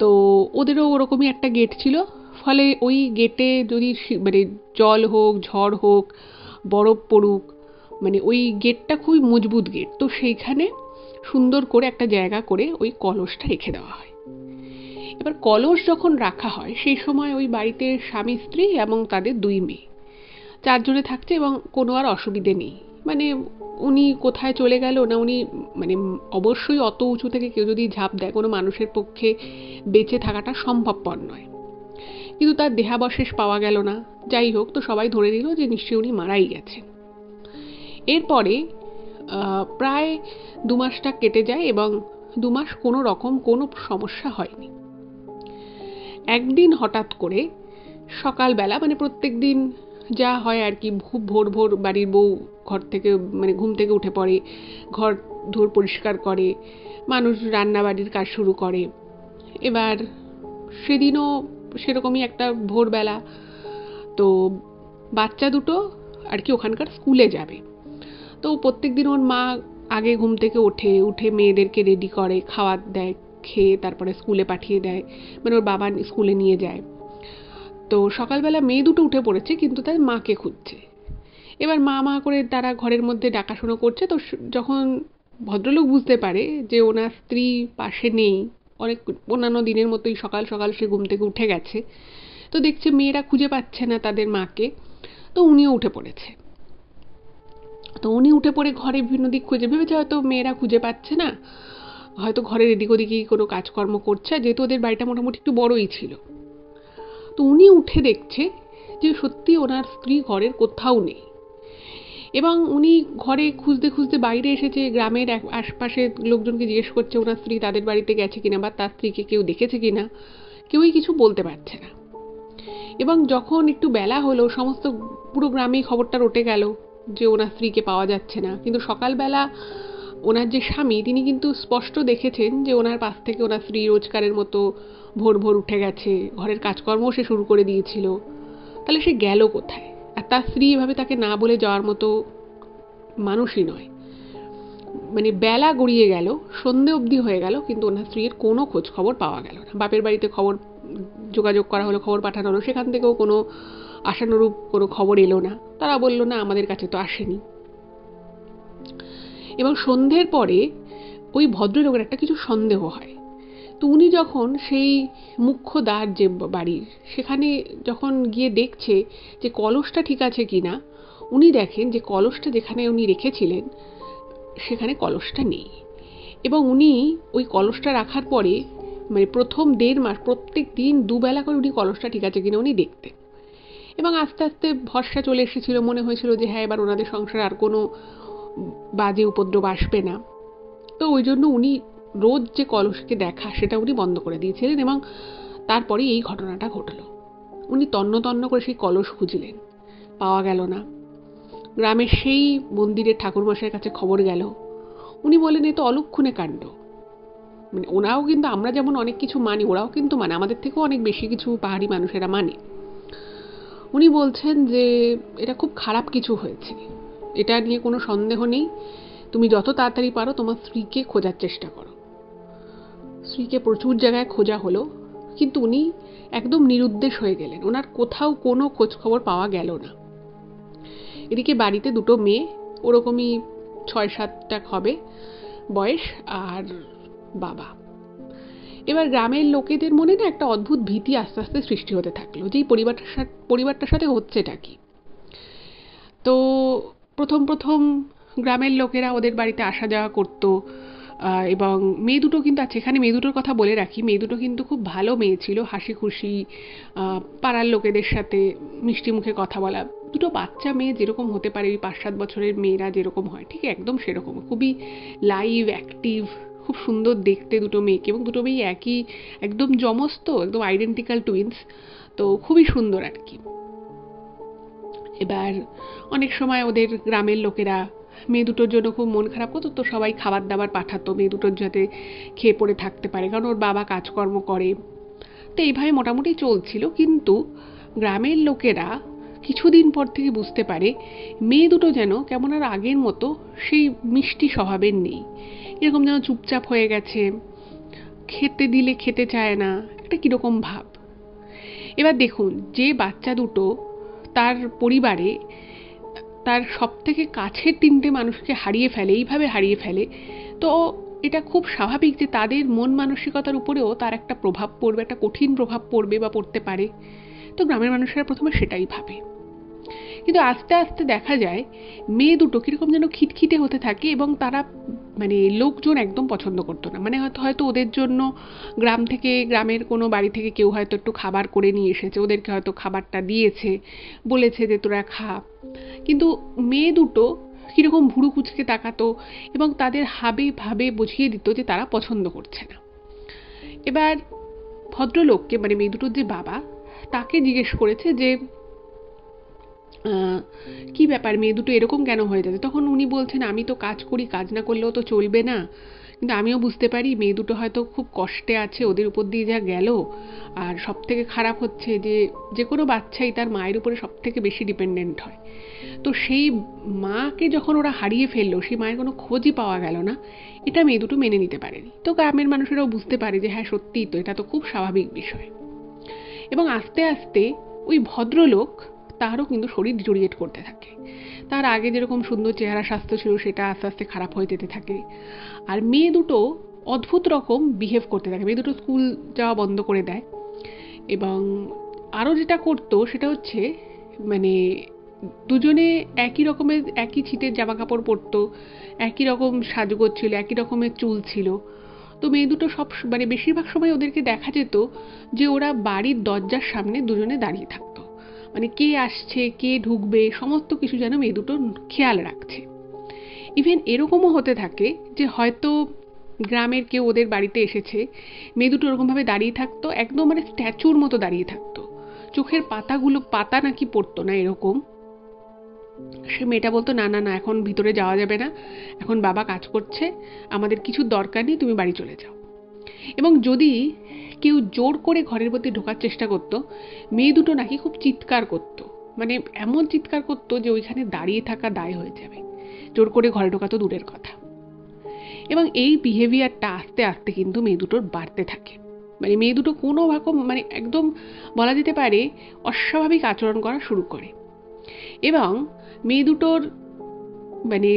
তো ওদেরও ওরকমই একটা গেট ছিল, ফলে ওই গেটে যদি মানে জল হোক, ঝড় হোক, বরফ পড়ুক, মানে ওই গেটটা খুবই মজবুত গেট, তো সেইখানে সুন্দর করে একটা জায়গা করে ওই কলসটা রেখে দেওয়া হয়। এবার কলস যখন রাখা হয় সেই সময় ওই বাড়িতে স্বামী স্ত্রী এবং তাদের 2 মেয়ে 4 জনে থাকছে এবং কোনো আর অসুবিধে নেই। মানে উনি কোথায় চলে গেল না, উনি মানে অবশ্যই অত উঁচু থেকে কেউ যদি ঝাঁপ দেয় কোনো মানুষের পক্ষে বেঁচে থাকাটা সম্ভবপর নয়, কিন্তু তার দেহাবশেষ পাওয়া গেল না। যাই হোক, তো সবাই ধরে নিল যে নিশ্চয়ই উনি মারাই গেছেন। এরপরে প্রায় 2 মাসটা কেটে যায় এবং 2 মাস কোনো রকম কোনো সমস্যা হয়নি। একদিন হঠাৎ করে সকালবেলা, মানে প্রত্যেক দিন যা হয় আর কি, খুব ভোর ভোর বাড়ির বউ ঘর থেকে মানে ঘুম থেকে উঠে পড়ে, ঘর ধোর পরিষ্কার করে, মানুষ রান্না বাড়ির কাজ শুরু করে। এবার সেদিনও সেরকমই একটা ভোরবেলা, তো বাচ্চা দুটো আর কি ওখানকার স্কুলে যাবে। তো প্রত্যেক দিন ওর মা আগে ঘুম থেকে উঠে মেয়েদেরকে রেডি করে, খাওয়া দেয়, খেয়ে তারপরে স্কুলে পাঠিয়ে দেয়, মানে ওর বাবা স্কুলে নিয়ে যায়। তো সকালবেলা মেয়ে দুটো উঠে পড়েছে কিন্তু তার মাকে খুঁজছে। এবার মা মা করে তারা ঘরের মধ্যে ডাকাশুনো করছে। তো যখন ভদ্রলোক বুঝতে পারে যে ওনার স্ত্রী পাশে নেই, অনেক অন্যান্য দিনের মতোই সকাল সকাল সে ঘুম থেকে উঠে গেছে, তো দেখছে মেয়েরা খুঁজে পাচ্ছে না তাদের মাকে, তো উনিও উঠে পড়েছে। তো উনি উঠে পড়ে ঘরে বিভিন্ন দিক খুঁজে, ভেবেছে হয়তো মেয়েরা খুঁজে পাচ্ছে না, হয়তো ঘরের এদিক ওদিকেই কোনো কাজকর্ম করছে, যেহেতু ওদের বাড়িটা মোটামুটি একটু বড়ই ছিল। তো উনি উঠে দেখছে যে সত্যি ওনার স্ত্রী ঘরের কোথাও নেই, এবং উনি ঘরে খুঁজতে খুঁজতে বাইরে এসেছে, গ্রামের আশপাশে লোকজনকে জিজ্ঞেস করছে ওনার স্ত্রী তাদের বাড়িতে গেছে কিনা বা তার স্ত্রীকে কেউ দেখেছে কিনা, কেউই কিছু বলতে পারছে না। এবং যখন একটু বেলা হলো, সমস্ত পুরো গ্রামেই খবরটা রটে গেল যে ওনার স্ত্রীকে পাওয়া যাচ্ছে না। কিন্তু সকালবেলা ওনার যে স্বামী, তিনি কিন্তু স্পষ্ট দেখেছেন যে ওনার পাশ থেকে ওনার স্ত্রী রোজকারের মতো ভোর ভোর উঠে গেছে, ঘরের কাজকর্মও সে শুরু করে দিয়েছিল। তাহলে সে গেল কোথায়? আর তার স্ত্রী এভাবে তাকে না বলে যাওয়ার মতো মানুষই নয়। মানে বেলা গড়িয়ে গেল, সন্ধে অবধি হয়ে গেল, কিন্তু ওনার স্ত্রীর কোনো খোঁজ খবর পাওয়া গেল না। বাপের বাড়িতে খবর যোগাযোগ করা হলো, খবর পাঠানো হলো, সেখান থেকেও কোনো আশানুরূপ কোনো খবর এলো না। তারা বলল না, আমাদের কাছে তো আসেনি। এবং সন্ধ্যের পরে ওই ভদ্রলোকের একটা কিছু সন্দেহ হয়। তো উনি যখন সেই মুখ্য দ্বার যে বাড়ির, সেখানে যখন গিয়ে দেখছে যে কলসটা ঠিক আছে কিনা, উনি দেখেন যে কলসটা যেখানে উনি রেখেছিলেন সেখানে কলসটা নেই। এবং উনি ওই কলসটা রাখার পরে মানে প্রথম 1.5 মাস প্রত্যেক দিন দুবেলা করে উনি কলসটা ঠিক আছে কিনা উনি দেখতেন। এবং আস্তে আস্তে ভরসা চলে এসেছিল, মনে হয়েছিল যে হ্যাঁ, এবার ওনাদের সংসারে আর কোনো বাজে উপদ্রব আসবে না। তো ওই জন্য উনি রোজ যে কলসকে দেখা সেটা উনি বন্ধ করে দিয়েছিলেন। এবং তারপরে এই ঘটনাটা ঘটলো। উনি তন্ন তন্ন করে সেই কলস খুঁজলেন, পাওয়া গেল না। গ্রামের সেই মন্দিরের ঠাকুরমশাইয়ের কাছে খবর গেল। উনি বললেন, এ তো অলক্ষণে কাণ্ড। মানে ওরাও কিন্তু, আমরা যেমন অনেক কিছু মানি, ওরাও কিন্তু মানে আমাদের থেকেও অনেক বেশি কিছু পাহাড়ি মানুষেরা মানে। উনি বলছেন যে এটা খুব খারাপ কিছু হয়েছে, এটা নিয়ে কোনো সন্দেহ নেই। তুমি যত তাড়াতাড়ি পারো তোমার স্ত্রীকে খোঁজার চেষ্টা করো। স্ত্রীকে প্রচুর জায়গায় খোঁজা হলো, কিন্তু উনি একদম নিরুদ্দেশ হয়ে গেলেন। ওনার কোথাও কোনো খোঁজ খবর পাওয়া গেল না। এদিকে বাড়িতে 2টো মেয়ে, ওরকমই 6-7টা হবে বয়স, আর বাবা। এবার গ্রামের লোকেদের মনে না একটা অদ্ভুত ভীতি আস্তে আস্তে সৃষ্টি হতে থাকলো যে এই পরিবারটার সাথে হচ্ছেটা কি। তো প্রথম প্রথম গ্রামের লোকেরা ওদের বাড়িতে আসা যাওয়া করতো। এবং মেয়ে দুটো কিন্তু আছে, এখানে মেয়ে দুটোর কথা বলে রাখি, মেয়ে দুটো কিন্তু খুব ভালো মেয়ে ছিল, হাসি খুশি, পাড়ার লোকেদের সাথে মিষ্টি মুখে কথা বলা। 2টো বাচ্চা মেয়ে যেরকম হতে পারে, ওই 5-7 বছরের মেয়েরা যেরকম হয় ঠিক একদম সেরকম, খুবই লাইভ, অ্যাক্টিভ, খুব সুন্দর দেখতে 2টো মেয়েকে। এবং 2টো মেয়ে একই, একদম যমজ, তো একদম আইডেন্টিক্যাল টুইন্স, তো খুবই সুন্দর আর কি। এবার অনেক সময় ওদের গ্রামের লোকেরা মেয়ে দুটোর জন্য খুব মন খারাপ করতো, তো সবাই খাবার দাবার পাঠাতো মেয়ে দুটোর যাতে খেয়ে পড়ে থাকতে পারে, কারণ ওর বাবা কাজকর্ম করে। তো এইভাবে মোটামুটি চলছিল। কিন্তু গ্রামের লোকেরা কিছুদিন পর থেকে বুঝতে পারে মেয়ে দুটো যেন কেমন আর আগের মতো সেই মিষ্টি স্বভাবের নেই, এরকম যেন চুপচাপ হয়ে গেছে, খেতে দিলে খেতে চায় না, একটা কীরকম ভাব। এবার দেখুন, যে বাচ্চা দুটো তার পরিবারে তার সব থেকে কাছের 3টে মানুষকে হারিয়ে ফেলে, এইভাবে হারিয়ে ফেলে, তো এটা খুব স্বাভাবিক যে তাদের মন মানসিকতার উপরেও তার একটা প্রভাব পড়বে, একটা কঠিন প্রভাব পড়বে বা পড়তে পারে। তো গ্রামের মানুষেরা প্রথমে সেটাই ভাবে। কিন্তু আস্তে আস্তে দেখা যায় মেয়ে দুটো কীরকম যেন খিটখিটে হতে থাকে, এবং তারা মানে লোকজন একদম পছন্দ করতো না। মানে হয়তো ওদের জন্য গ্রাম থেকে, গ্রামের কোনো বাড়ি থেকে কেউ হয়তো একটু খাবার করে নিয়ে এসেছে, ওদেরকে হয়তো খাবারটা দিয়েছে, বলেছে যে তোরা খা। কিন্তু মেয়ে দুটো কীরকম ভুরু কুঁচকে তাকাতো এবং তাদের হাবে ভাবে বুঝিয়ে দিত যে তারা পছন্দ করছে না। এবার ভদ্রলোককে, মানে মেয়ে দুটোর যে বাবা, তাকে জিজ্ঞেস করেছে যে কি ব্যাপার, মেয়ে দুটো এরকম কেন হয়ে যাচ্ছে? তখন উনি বলছেন, আমি তো কাজ করি, কাজ না করলেও তো চলবে না, কিন্তু আমিও বুঝতে পারি মেয়ে দুটো হয়তো খুব কষ্টে আছে, ওদের উপর দিয়ে যা গেল। আর সব থেকে খারাপ হচ্ছে যে যে কোনো বাচ্চাই তার মায়ের উপরে সব থেকে বেশি ডিপেন্ডেন্ট হয়। তো সেই মাকে যখন ওরা হারিয়ে ফেললো, সেই মায়ের কোনো খোঁজই পাওয়া গেল না, এটা মেয়ে দুটো মেনে নিতে পারেনি। তো গ্রামের মানুষেরাও বুঝতে পারে যে হ্যাঁ সত্যিই তো, এটা তো খুব স্বাভাবিক বিষয়। এবং আস্তে আস্তে ওই ভদ্রলোক তারও কিন্তু শরীর ডিটোরিয়েট করতে থাকে। তার আগে যেরকম সুন্দর চেহারা স্বাস্থ্য ছিল সেটা আস্তে আস্তে খারাপ হয়ে যেতে থাকে। আর মেয়ে দুটো অদ্ভুত রকম বিহেভ করতে থাকে। মেয়ে দুটো স্কুল যাওয়া বন্ধ করে দেয়, এবং আরও যেটা করতো সেটা হচ্ছে মানে দুজনে একই রকমের একই ছিটের জামা কাপড় পরতো, একই রকম সাজগোজ ছিল, একই রকমের চুল ছিল। তো মেয়ে দুটো সব মানে বেশিরভাগ সময় ওদেরকে দেখা যেত যে ওরা বাড়ির দরজার সামনে দুজনে দাঁড়িয়ে থাকতো, মানে কে আসছে কে ঢুকবে সমস্ত কিছু যেন মেয়ে দুটো খেয়াল রাখছে। ইভেন এরকমও হতে থাকে যে হয়তো গ্রামের কেউ ওদের বাড়িতে এসেছে, মেয়ে দুটো ওরকমভাবে দাঁড়িয়ে থাকতো, একদম মানে স্ট্যাচুর মতো দাঁড়িয়ে থাকতো, চোখের পাতা নাকি পড়তো না এরকম। সে মেয়েটা বলতো না না না, এখন ভিতরে যাওয়া যাবে না, এখন বাবা কাজ করছে, আমাদের কিছু দরকার নেই, তুমি বাড়ি চলে যাও। এবং যদি কেউ জোর করে ঘরের মধ্যে ঢোকার চেষ্টা করতো, মেয়ে দুটো নাকি খুব চিৎকার করতো, মানে এমন চিৎকার করতো যে ওইখানে দাঁড়িয়ে থাকা দায় হয়ে যাবে, জোর করে ঘরে ঢোকা তো দূরের কথা। এবং এই বিহেভিয়ারটা আস্তে আস্তে কিন্তু মেয়ে দুটোর বাড়তে থাকে। মানে মেয়ে দুটো কোনো রকম মানে একদম বলা যেতে পারে অস্বাভাবিক আচরণ করা শুরু করে। এবং মেয়ে দুটোর মানে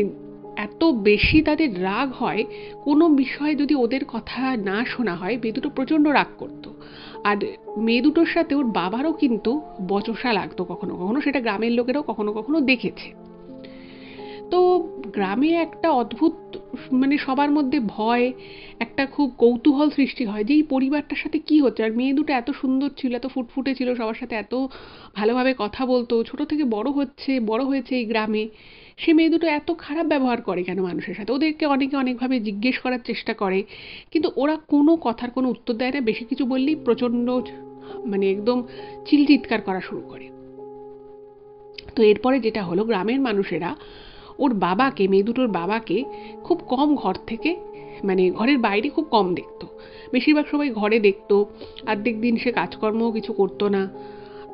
এত বেশি তাদের রাগ হয়, কোনো বিষয়ে যদি ওদের কথা না শোনা হয় মেয়ে দুটো প্রচণ্ড রাগ করতো। আর মেয়ে দুটোর সাথে ওর বাবারও কিন্তু বচসা লাগতো কখনো কখনো, সেটা গ্রামের লোকেরাও কখনো কখনো দেখেছে। তো গ্রামে একটা অদ্ভুত মানে সবার মধ্যে ভয়, একটা খুব কৌতূহল সৃষ্টি হয় যে এই পরিবারটার সাথে কি হচ্ছে। আর মেয়ে দুটো এত সুন্দর ছিল, এত ফুটফুটে ছিল, সবার সাথে এত ভালোভাবে কথা বলতো, ছোট থেকে বড় হয়েছে এই গ্রামে, সে মেয়ে দুটো এত খারাপ ব্যবহার করে কেন মানুষের সাথে? ওদেরকে অনেকে অনেকভাবে জিজ্ঞেস করার চেষ্টা করে, কিন্তু ওরা কোনো কথার কোনো উত্তর দেয় না। বেশি কিছু বললেই প্রচণ্ড মানে একদম চিৎকার করা শুরু করে। তো এরপরে যেটা হলো, গ্রামের মানুষেরা ওর বাবাকে, মেয়ে দুটোর বাবাকে খুব কম ঘর থেকে মানে ঘরের বাইরে খুব কম দেখতো, বেশিরভাগ সময় ঘরে দেখতো। অর্ধেক দিন সে কাজকর্মও কিছু করতো না।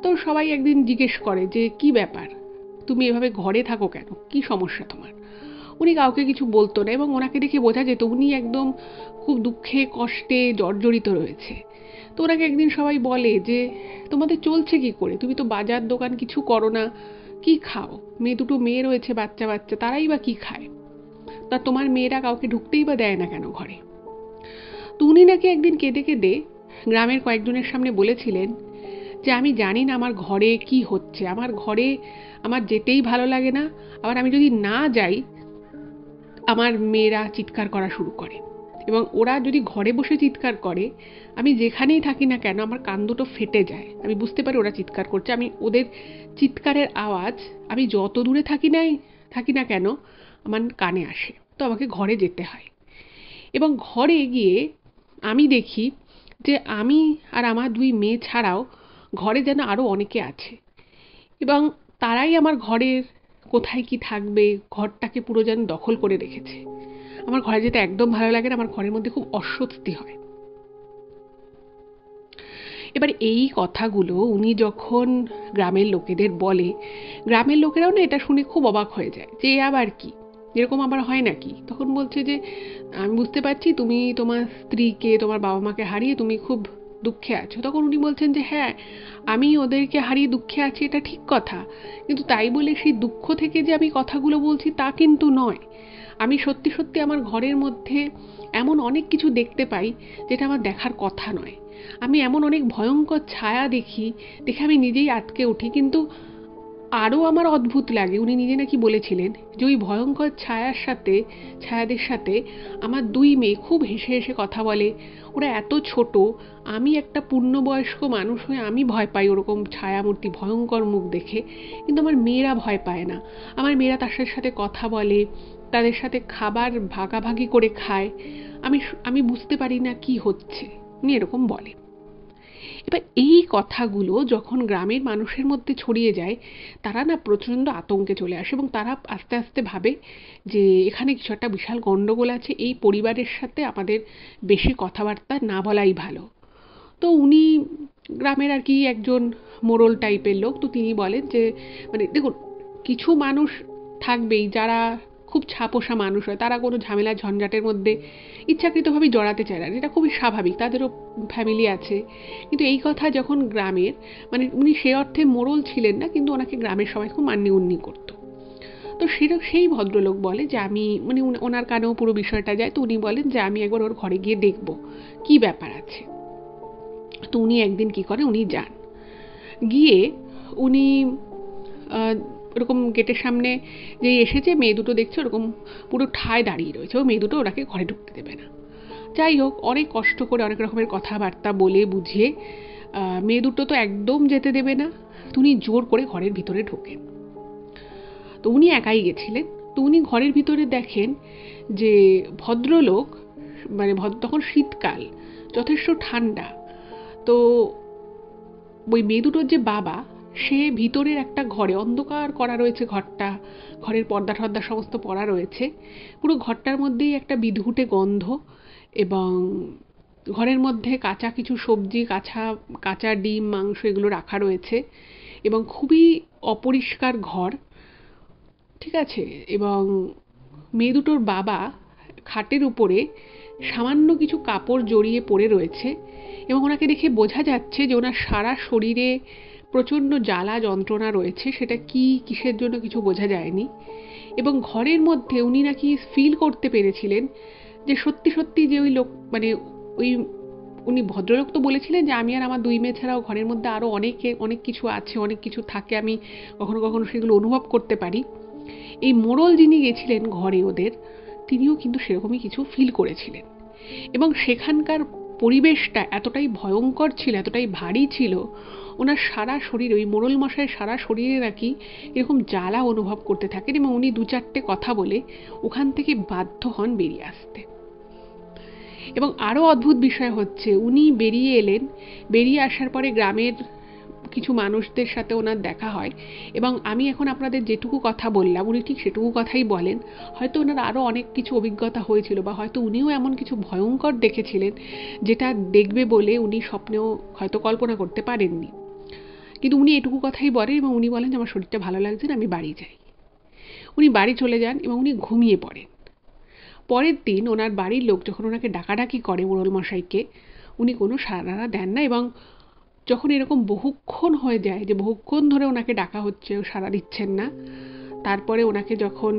তো সবাই একদিন জিজ্ঞেস করে যে কি ব্যাপার, তুমি এভাবে ঘরে থাকো কেন, কি সমস্যা তোমার? উনি কাউকে কিছু বলতো না, এবং ওনাকে দেখে বোঝা যেত উনি একদম খুব দুঃখে কষ্টে জর্জরিত রয়েছে। তো ওনাকে একদিন সবাই বলে যে তোমাদের চলছে কি করে, তুমি তো বাজার দোকান কিছু করো না, কি খাও? মেয়ে দুটো মেয়ে রয়েছে বাচ্চা বাচ্চা, তারাই বা কি খায়? তা তোমার মেয়েরা কাউকে ঢুকতেই বা দেয় না কেন ঘরে? তো উনি নাকি একদিন কেঁদে কেঁদে গ্রামের কয়েকজনের সামনে বলেছিলেন যে আমি জানি না আমার ঘরে কি হচ্ছে, আমার ঘরে আমার যেতেই ভালো লাগে না, আবার আমি যদি না যাই আমার মেয়েরা চিৎকার করা শুরু করে, এবং ওরা যদি ঘরে বসে চিৎকার করে আমি যেখানেই থাকি না কেন আমার কান দুটো ফেটে যায়, আমি বুঝতে পারি ওরা চিৎকার করছে, আমি ওদের চিৎকারের আওয়াজ আমি যত দূরে থাকি না কেন আমার কানে আসে, তো আমাকে ঘরে যেতে হয়। এবং ঘরে গিয়ে আমি দেখি যে আমি আর আমার দুই মেয়ে ছাড়াও ঘরে যেন আরও অনেকে আছে, এবং তারাই আমার ঘরের কোথায় কি থাকবে ঘরটাকে পুরো যেন দখল করে রেখেছে। আমার ঘরে যেতে একদম ভালো লাগে না, আমার ঘরের মধ্যে খুব অস্বস্তি হয়। এবার এই কথাগুলো উনি যখন গ্রামের লোকেদের বলে, গ্রামের লোকেরাও না এটা শুনে খুব অবাক হয়ে যায় যে আবার কি, এরকম আবার হয় নাকি? তখন বলছে যে আমি বুঝতে পারছি তুমি তোমার স্ত্রীকে তোমার বাবা মাকে হারিয়ে তুমি খুব দুঃখে আছো। তখন উনি বলছেন যে হ্যাঁ, আমি ওদেরকে হারিয়ে দুঃখে আছি এটা ঠিক কথা, কিন্তু তাই বলে সেই দুঃখ থেকে যে আমি কথাগুলো বলছি তা কিন্তু নয়। আমি সত্যি সত্যি আমার ঘরের মধ্যে এমন অনেক কিছু দেখতে পাই যেটা আমার দেখার কথা নয়। আমি এমন অনেক ভয়ঙ্কর ছায়া দেখি, দেখে আমি নিজেই আটকে উঠি। কিন্তু আরও আমার অদ্ভুত লাগে, উনি নিজে নাকি বলেছিলেন যে ওই ভয়ঙ্কর ছায়াদের সাথে আমার দুই মেয়ে খুব হেসে হেসে কথা বলে। ওরা এত ছোট, আমি একটা পূর্ণবয়স্ক মানুষ হয়ে আমি ভয় পাই ওরকম ছায়ামূর্তি ভয়ঙ্কর মুখ দেখে, কিন্তু আমার মেয়েরা ভয় পায় না। আমার মেয়েরা তার সাথে কথা বলে, তাদের সাথে খাবার ভাগাভাগি করে খায়। আমি বুঝতে পারি না কি হচ্ছে, উনি এরকম বলে। এবার এই কথাগুলো যখন গ্রামের মানুষের মধ্যে ছড়িয়ে যায় তারা না প্রচণ্ড আতঙ্কে চলে আসে, এবং তারা আস্তে আস্তে ভাবে যে এখানে কিছু একটা বিশাল গণ্ডগোল আছে, এই পরিবারের সাথে আমাদের বেশি কথাবার্তা না বলাই ভালো। তো উনি গ্রামের আর কি একজন মোড়ল টাইপের লোক, তো তিনি বলেন যে মানে দেখুন, কিছু মানুষ থাকবেই যারা খুব ছাপোষা মানুষ হয়, তারা কোনো ঝামেলা ঝঞ্ঝাটের মধ্যে ইচ্ছাকৃতভাবেই জড়াতে চায় না, যেটা খুবই স্বাভাবিক, তাদেরও ফ্যামিলি আছে। কিন্তু এই কথা যখন গ্রামের, মানে উনি সে অর্থে মোড়ল ছিলেন না, কিন্তু ওনাকে গ্রামের সবাই খুব মান্যউন্নি করতো। তো সেই ভদ্রলোক বলে যে আমি, মানে ওনার কানেও পুরো বিষয়টা যায়, তো উনি বলেন যে আমি একবার ওর ঘরে গিয়ে দেখব কি ব্যাপার আছে। তো উনি একদিন কি করে, উনি যান, গিয়ে উনি ওরকম গেটের সামনে যেই এসেছে, মেয়ে দুটো দেখছে ওরকম পুরো ঠায় দাঁড়িয়ে রয়েছে, ও মেয়ে দুটো ওনাকে ঘরে ঢুকতে দেবে না। যাই হোক, অনেক কষ্ট করে অনেক রকমের কথাবার্তা বলে বুঝিয়ে মেয়ে দুটো তো একদম যেতে দেবে না, তো উনি জোর করে ঘরের ভিতরে ঢোকেন। তো উনি একাই গেছিলেন। তো উনি ঘরের ভিতরে দেখেন যে ভদ্রলোক, মানে তখন শীতকাল, যথেষ্ট ঠান্ডা। তো ওই মেয়ে দুটোর যে বাবা, সে ভিতরের একটা ঘরে, অন্ধকার করা রয়েছে ঘরটা, ঘরের পর্দা টর্দা সমস্ত পড়া রয়েছে, পুরো ঘরটার মধ্যেই একটা বিদঘুটে গন্ধ, এবং ঘরের মধ্যে কাঁচা কিছু সবজি, কাঁচা ডিম, মাংস এগুলো রাখা রয়েছে, এবং খুবই অপরিষ্কার ঘর, ঠিক আছে। এবং মেয়ে দুটোর বাবা খাটের উপরে সামান্য কিছু কাপড় জড়িয়ে পড়ে রয়েছে, এবং ওনাকে দেখে বোঝা যাচ্ছে যে ওনার সারা শরীরে প্রচণ্ড জ্বালা যন্ত্রণা রয়েছে, সেটা কি কিসের জন্য কিছু বোঝা যায়নি। এবং ঘরের মধ্যে উনি নাকি ফিল করতে পেরেছিলেন যে সত্যি সত্যি যে ওই লোক, মানে ওই উনি ভদ্রলোক তো বলেছিলেন যে আমি আর আমার দুই মেয়ে ছাড়াও ঘরের মধ্যে আরও অনেক কিছু আছে, অনেক কিছু থাকে, আমি কখনো কখনো সেগুলো অনুভব করতে পারি। এই মোড়ল যিনি গেছিলেন ঘরে ওদের, তিনিও কিন্তু সেরকমই কিছু ফিল করেছিলেন। এবং সেখানকার পরিবেশটা এতটাই ভয়ঙ্কর ছিল, এতটাই ভারী ছিল, ওনার সারা শরীর, ওই মোড়ল মশাইয়ের সারা শরীরে নাকি এরকম জ্বালা অনুভব করতে থাকেন, এবং উনি দু চারটে কথা বলে ওখান থেকে বাধ্য হন বেরিয়ে আসতে। এবং আরও অদ্ভুত বিষয় হচ্ছে, উনি বেরিয়ে এলেন, বেরিয়ে আসার পরে গ্রামের কিছু মানুষদের সাথে ওনার দেখা হয়, এবং আমি এখন আপনাদের যেটুকু কথা বললাম উনি ঠিক সেটুকু কথাই বলেন। হয়তো ওনার আরও অনেক কিছু অভিজ্ঞতা হয়েছিল, বা হয়তো উনিও এমন কিছু ভয়ঙ্কর দেখেছিলেন যেটা দেখবে বলে উনি স্বপ্নেও হয়তো কল্পনা করতে পারেননি। কিন্তু উনি এটুকু কথাই বলেন, এবং উনি বলেন যে আমার শরীরটা ভালো লাগছে না, আমি বাড়ি যাই। উনি বাড়ি চলে যান এবং উনি ঘুমিয়ে পড়েন। পরের দিন ওনার বাড়ির লোক যখন ওনাকে ডাকাডাকি করে মোড়ল মশাইকে, উনি কোনো সাড়া দেন না, এবং যখন এরকম বহুক্ষণ হয়ে যায়, যে বহুক্ষণ ধরে ওনাকে ডাকা হচ্ছে, ও সাড়া দিচ্ছেন না, তারপরে ওনাকে যখন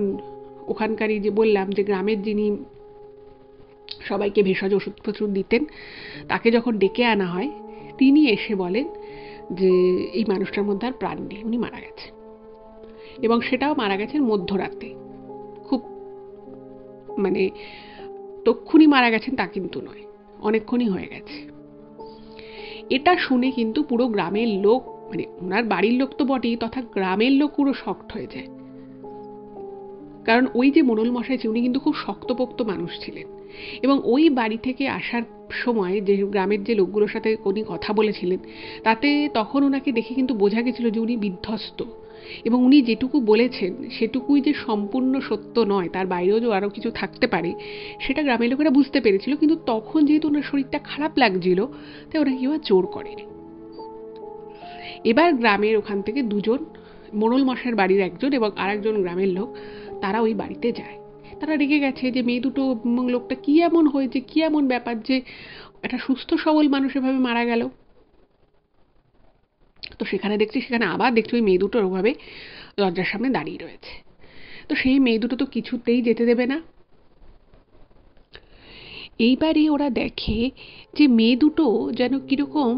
ওখানকারই যে বললাম যে গ্রামের যিনি সবাইকে ভেষজ ওষুধ প্রচুর দিতেন, তাকে যখন ডেকে আনা হয়, তিনি এসে বলেন যে এই মানুষটার মধ্যে আর প্রাণ নেই, উনি মারা গেছেন। এবং সেটাও মারা গেছেন মধ্যরাতে, খুব, মানে তক্ষুনি মারা গেছেন তা কিন্তু নয়, অনেকক্ষণই হয়ে গেছে। এটা শুনে কিন্তু পুরো গ্রামের লোক, মানে ওনার বাড়ির লোক তো বটেই, তথা গ্রামের লোক পুরো শকড হয়ে যায়। কারণ ওই যে মোড়ল মশাই ছিল, উনি কিন্তু খুব শক্তপোক্ত মানুষ ছিলেন, এবং ওই বাড়ি থেকে আসার সময় যে গ্রামের যে লোকগুলোর সাথে উনি কথা বলেছিলেন, তাতে তখন ওনাকে দেখে কিন্তু বোঝা গেছিল যে উনি বিধ্বস্ত, এবং উনি যেটুকু বলেছেন সেটুকুই যে সম্পূর্ণ সত্য নয়, তার বাইরেও যে আরও কিছু থাকতে পারে, সেটা গ্রামের লোকেরা বুঝতে পেরেছিল। কিন্তু তখন যেহেতু ওনার শরীরটা খারাপ লাগছিল, তাই ওনাকে কেউ আর জোর করেনি। এবার গ্রামের ওখান থেকে দুজন, মোড়ল মশাইয়ের বাড়ির একজন এবং আরেকজন গ্রামের লোক, তারা ওই বাড়িতে যায়। তারা রেগে গেছে যে মেয়ে দুটো, লোকটা কি এমন হয়েছে, কি এমন ব্যাপার যে একটা সুস্থ সবল মানুষ এভাবে মারা গেল। তো সেখানে আবার দেখছি ওই মেয়ে দুটো ওভাবে দরজার সামনে দাঁড়িয়ে রয়েছে। তো সেই মেয়ে দুটো তো কিছুতেই যেতে দেবে না। এইবারে ওরা দেখে যে মেয়ে দুটো যেন কিরকম,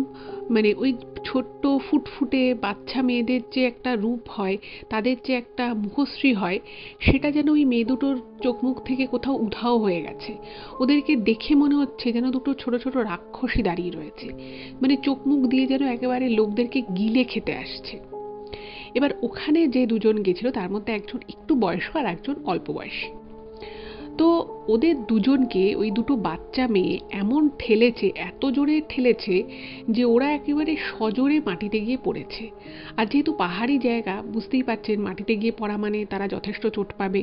মানে ওই ছোট্ট ফুটফুটে বাচ্চা মেয়েদের যে একটা রূপ হয়, তাদের যে একটা মুখশ্রী হয়, সেটা যেন ওই মেয়ে দুটোর চোখ মুখ থেকে কোথাও উধাও হয়ে গেছে। ওদেরকে দেখে মনে হচ্ছে যেন দুটো ছোট ছোট রাক্ষসী দাঁড়িয়ে রয়েছে, মানে চোখ মুখ দিয়ে যেন একেবারে লোকদেরকে গিলে খেতে আসছে। এবার ওখানে যে দুজন গেছিল তার মধ্যে একজন একটু বয়স্ক আর একজন অল্প বয়সী। তো ওদের দুজনকে ওই দুটো বাচ্চা মেয়ে এমন ঠেলেছে, এত জোরে ঠেলেছে যে ওরা একেবারে সজোরে মাটিতে গিয়ে পড়েছে। আর যেহেতু পাহাড়ি জায়গা, বুঝতেই পারছেন মাটিতে গিয়ে পড়া মানে তারা যথেষ্ট চোট পাবে।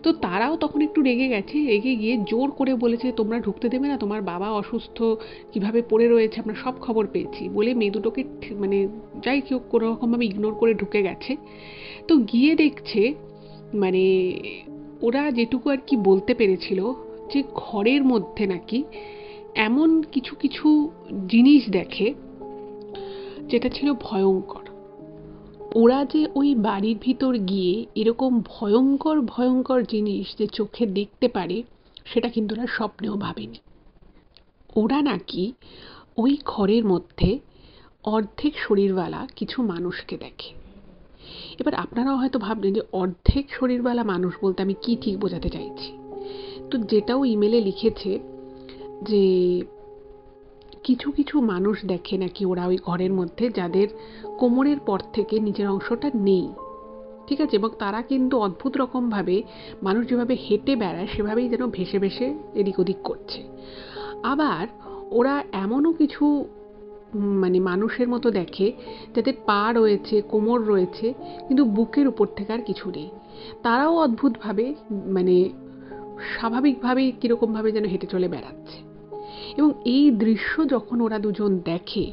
তো তারাও তখন একটু রেগে গেছে, রেগে গিয়ে জোর করে বলেছে তোমরা ঢুকতে দেবে না, তোমার বাবা অসুস্থ, কিভাবে পড়ে রয়েছে আমরা সব খবর পেয়েছি, বলে মেয়ে দুটোকে মানে যাই কেউ কোনো রকমভাবে ইগনোর করে ঢুকে গেছে। তো গিয়ে দেখছে, মানে ওরা যেটুকু আর কি বলতে পেরেছিল যে ঘরের মধ্যে নাকি এমন কিছু কিছু জিনিস দেখে যেটা ছিল ভয়ঙ্কর। ওরা যে ওই বাড়ির ভিতর গিয়ে এরকম ভয়ঙ্কর ভয়ঙ্কর জিনিস যে চোখে দেখতে পারে সেটা কিন্তু ওরা স্বপ্নেও ভাবেনি। ওরা নাকি ওই ঘরের মধ্যে অর্ধেক শরীরওয়ালা কিছু মানুষকে দেখে। এবার আপনারাও হয়তো ভাবলেন যে অর্ধেক শরীরওয়ালা মানুষ বলতে আমি কি ঠিক বোঝাতে চাইছি। তো যেটাও ইমেলে লিখেছে যে কিছু কিছু মানুষ দেখে নাকি ওরা ওই ঘরের মধ্যে যাদের কোমরের পর থেকে নিচের অংশটা নেই, ঠিক আছে, এবং তারা কিন্তু অদ্ভুত রকমভাবে মানুষ যেভাবে হেঁটে বেড়ায় সেভাবেই যেন ভেসে ভেসে এদিক ওদিক করছে। আবার ওরা এমনও কিছু মানে মানুষের মতো দেখে যাদের পা রয়েছে, কোমর রয়েছে, কিন্তু বুকের উপর থেকে আর কিছু নেই। তারাও অদ্ভুতভাবে মানে স্বাভাবিকভাবেই কীরকমভাবে যেন হেঁটে চলে বেড়াচ্ছে। এবং এই দৃশ্য যখন ওরা দুজন দেখে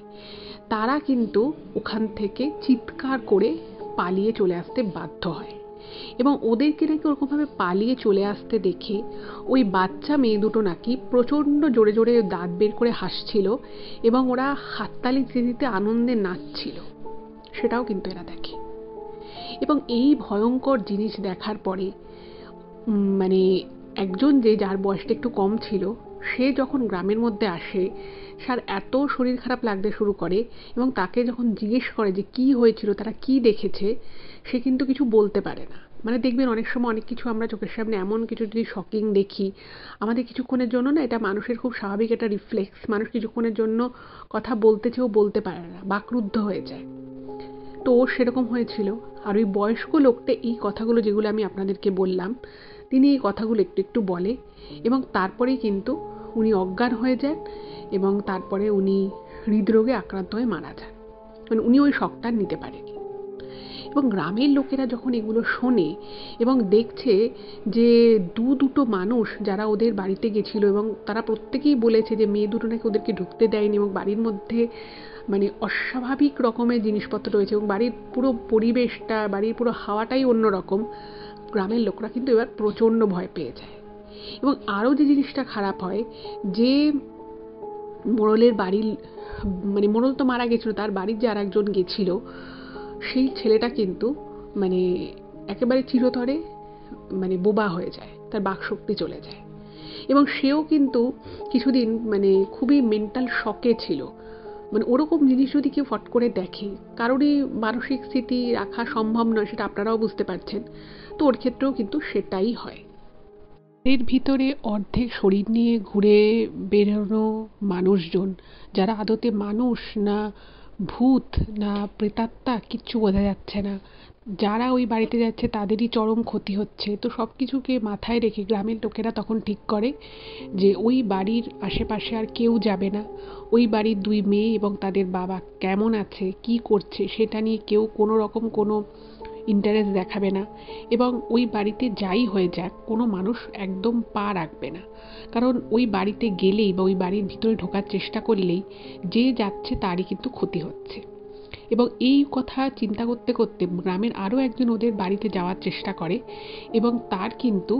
তারা কিন্তু ওখান থেকে চিৎকার করে পালিয়ে চলে আসতে বাধ্য হয়। এবং ওদেরকে নাকি ওরকমভাবে পালিয়ে চলে আসতে দেখে ওই বাচ্চা মেয়ে দুটো নাকি প্রচণ্ড জোরে জোরে দাঁত বের করে হাসছিল এবং ওরা হাততালি দিতে দিতে আনন্দে নাচছিল, সেটাও কিন্তু এরা দেখে। এবং এই ভয়ঙ্কর জিনিস দেখার পরে মানে একজন যে যার বয়সটা একটু কম ছিল সে যখন গ্রামের মধ্যে আসে তার এত শরীর খারাপ লাগতে শুরু করে এবং তাকে যখন জিজ্ঞেস করে যে কি হয়েছিল, তারা কি দেখেছে, সে কিন্তু কিছু বলতে পারে না। মানে দেখবেন অনেক সময় অনেক কিছু আমরা চোখের সামনে এমন কিছু যদি শকিং দেখি, আমাদের কিছুক্ষণের জন্য না এটা মানুষের খুব স্বাভাবিক একটা রিফ্লেক্স, মানুষ কিছুক্ষণের জন্য কথা বলতে চেয়েও বলতে পারে না, বাকরুদ্ধ হয়ে যায়। তো ওর সেরকম হয়েছিল। আর ওই বয়স্ক লোকটা এই কথাগুলো যেগুলো আমি আপনাদেরকে বললাম, তিনি এই কথাগুলো একটু একটু বলে এবং তারপরেই কিন্তু উনি অজ্ঞান হয়ে যান এবং তারপরে উনি হৃদরোগে আক্রান্ত হয়ে মারা যান। মানে উনি ওই শকটা নিতে পারেনি। এবং গ্রামের লোকেরা যখন এগুলো শোনে এবং দেখছে যে দুটো মানুষ যারা ওদের বাড়িতে গেছিল এবং তারা প্রত্যেকেই বলেছে যে মেয়ে দুটো নাকি ওদেরকে ঢুকতে দেয়নি এবং বাড়ির মধ্যে মানে অস্বাভাবিক রকমের জিনিসপত্র রয়েছে এবং বাড়ির পুরো পরিবেশটা, বাড়ির পুরো হাওয়াটাই অন্যরকম, গ্রামের লোকরা কিন্তু এবার প্রচণ্ড ভয় পেয়ে যায়। এবং আরও যে জিনিসটা খারাপ হয়, যে মোড়লের বাড়ির মানে মোড়ল তো মারা গেছিল, তার বাড়ির যে আর একজন গেছিল সেই ছেলেটা কিন্তু মানে একেবারে চিরতরে মানে বোবা হয়ে যায়, তার বাকশক্তি চলে যায় এবং সেও কিন্তু কিছুদিন মানে খুবই মেন্টাল শকে ছিল। মানে ওরকম জিনিস যদি কেউ ফট করে দেখে, কারোরই মানসিক স্থিতি রাখা সম্ভব নয়, সেটা আপনারাও বুঝতে পারছেন। তো ওর ক্ষেত্রেও কিন্তু সেটাই হয়। এর ভিতরে অর্ধেক শরীর নিয়ে ঘুরে বেরোনো মানুষজন, যারা আদতে মানুষ না ভূত না প্রেতাত্মা কিচ্ছু বোঝা যাচ্ছে না, যারা ওই বাড়িতে যাচ্ছে তাদেরই চরম ক্ষতি হচ্ছে। তো সব কিছুকে মাথায় রেখে গ্রামের লোকেরা তখন ঠিক করে যে ওই বাড়ির আশেপাশে আর কেউ যাবে না। ওই বাড়ির দুই মেয়ে এবং তাদের বাবা কেমন আছে, কি করছে সেটা নিয়ে কেউ কোনো রকম কোনো ইন্টারেস্ট দেখাবে না এবং ওই বাড়িতে যাই হয়ে যাক কোনো মানুষ একদম পা রাখবে না। কারণ ওই বাড়িতে গেলেই বা ওই বাড়ির ভিতরে ঢোকার চেষ্টা করলেই যে যাচ্ছে তারই কিন্তু ক্ষতি হচ্ছে। এবং এই কথা চিন্তা করতে করতে গ্রামের আরও একজন ওদের বাড়িতে যাওয়ার চেষ্টা করে এবং তার কিন্তু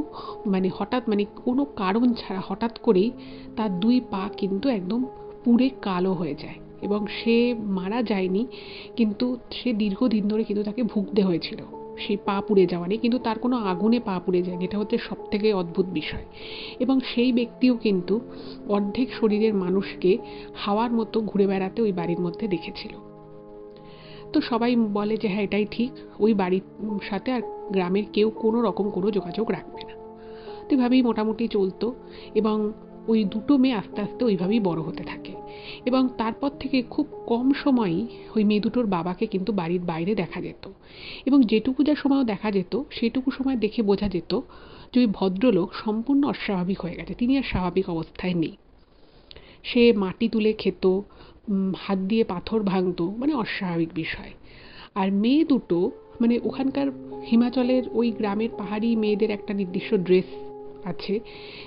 মানে হঠাৎ মানে কোনো কারণ ছাড়া হঠাৎ করেই তার দুই পা কিন্তু একদম পুড়ে কালো হয়ে যায় এবং সে মারা যায়নি, কিন্তু সে দীর্ঘদিন ধরে কিন্তু তাকে ভুগতে হয়েছিল সেই পা পুড়ে যাওয়া নিয়ে, কিন্তু তার কোনো আগুনে পা পুড়ে যায়নি, এটা হচ্ছে সব থেকে অদ্ভুত বিষয়। এবং সেই ব্যক্তিও কিন্তু অর্ধেক শরীরের মানুষকে হাওয়ার মতো ঘুরে বেড়াতে ওই বাড়ির মধ্যে দেখেছিল। তো সবাই বলে যে হ্যাঁ এটাই ঠিক, ওই বাড়ির সাথে আর গ্রামের কেউ কোনো রকম কোনো যোগাযোগ রাখবে না। তো এভাবেই মোটামুটি চলতো এবং ওই দুটো মেয়ে আস্তে আস্তে ওইভাবেই বড় হতে থাকে এবং তারপর থেকে খুব কম সময়ই ওই মেয়ে দুটোর বাবাকে কিন্তু বাড়ির বাইরে দেখা যেত এবং যেটুকু যা সময়ও দেখা যেত সেটুকু সময় দেখে বোঝা যেত যে ওই ভদ্রলোক সম্পূর্ণ অস্বাভাবিক হয়ে গেছে, তিনি আর স্বাভাবিক অবস্থায় নেই। সে মাটি তুলে খেত, হাত দিয়ে পাথর ভাঙতো, মানে অস্বাভাবিক বিষয়। আর মেয়ে দুটো মানে ওখানকার হিমাচলের ওই গ্রামের পাহাড়ি মেয়েদের একটা নির্দিষ্ট ড্রেস আছে,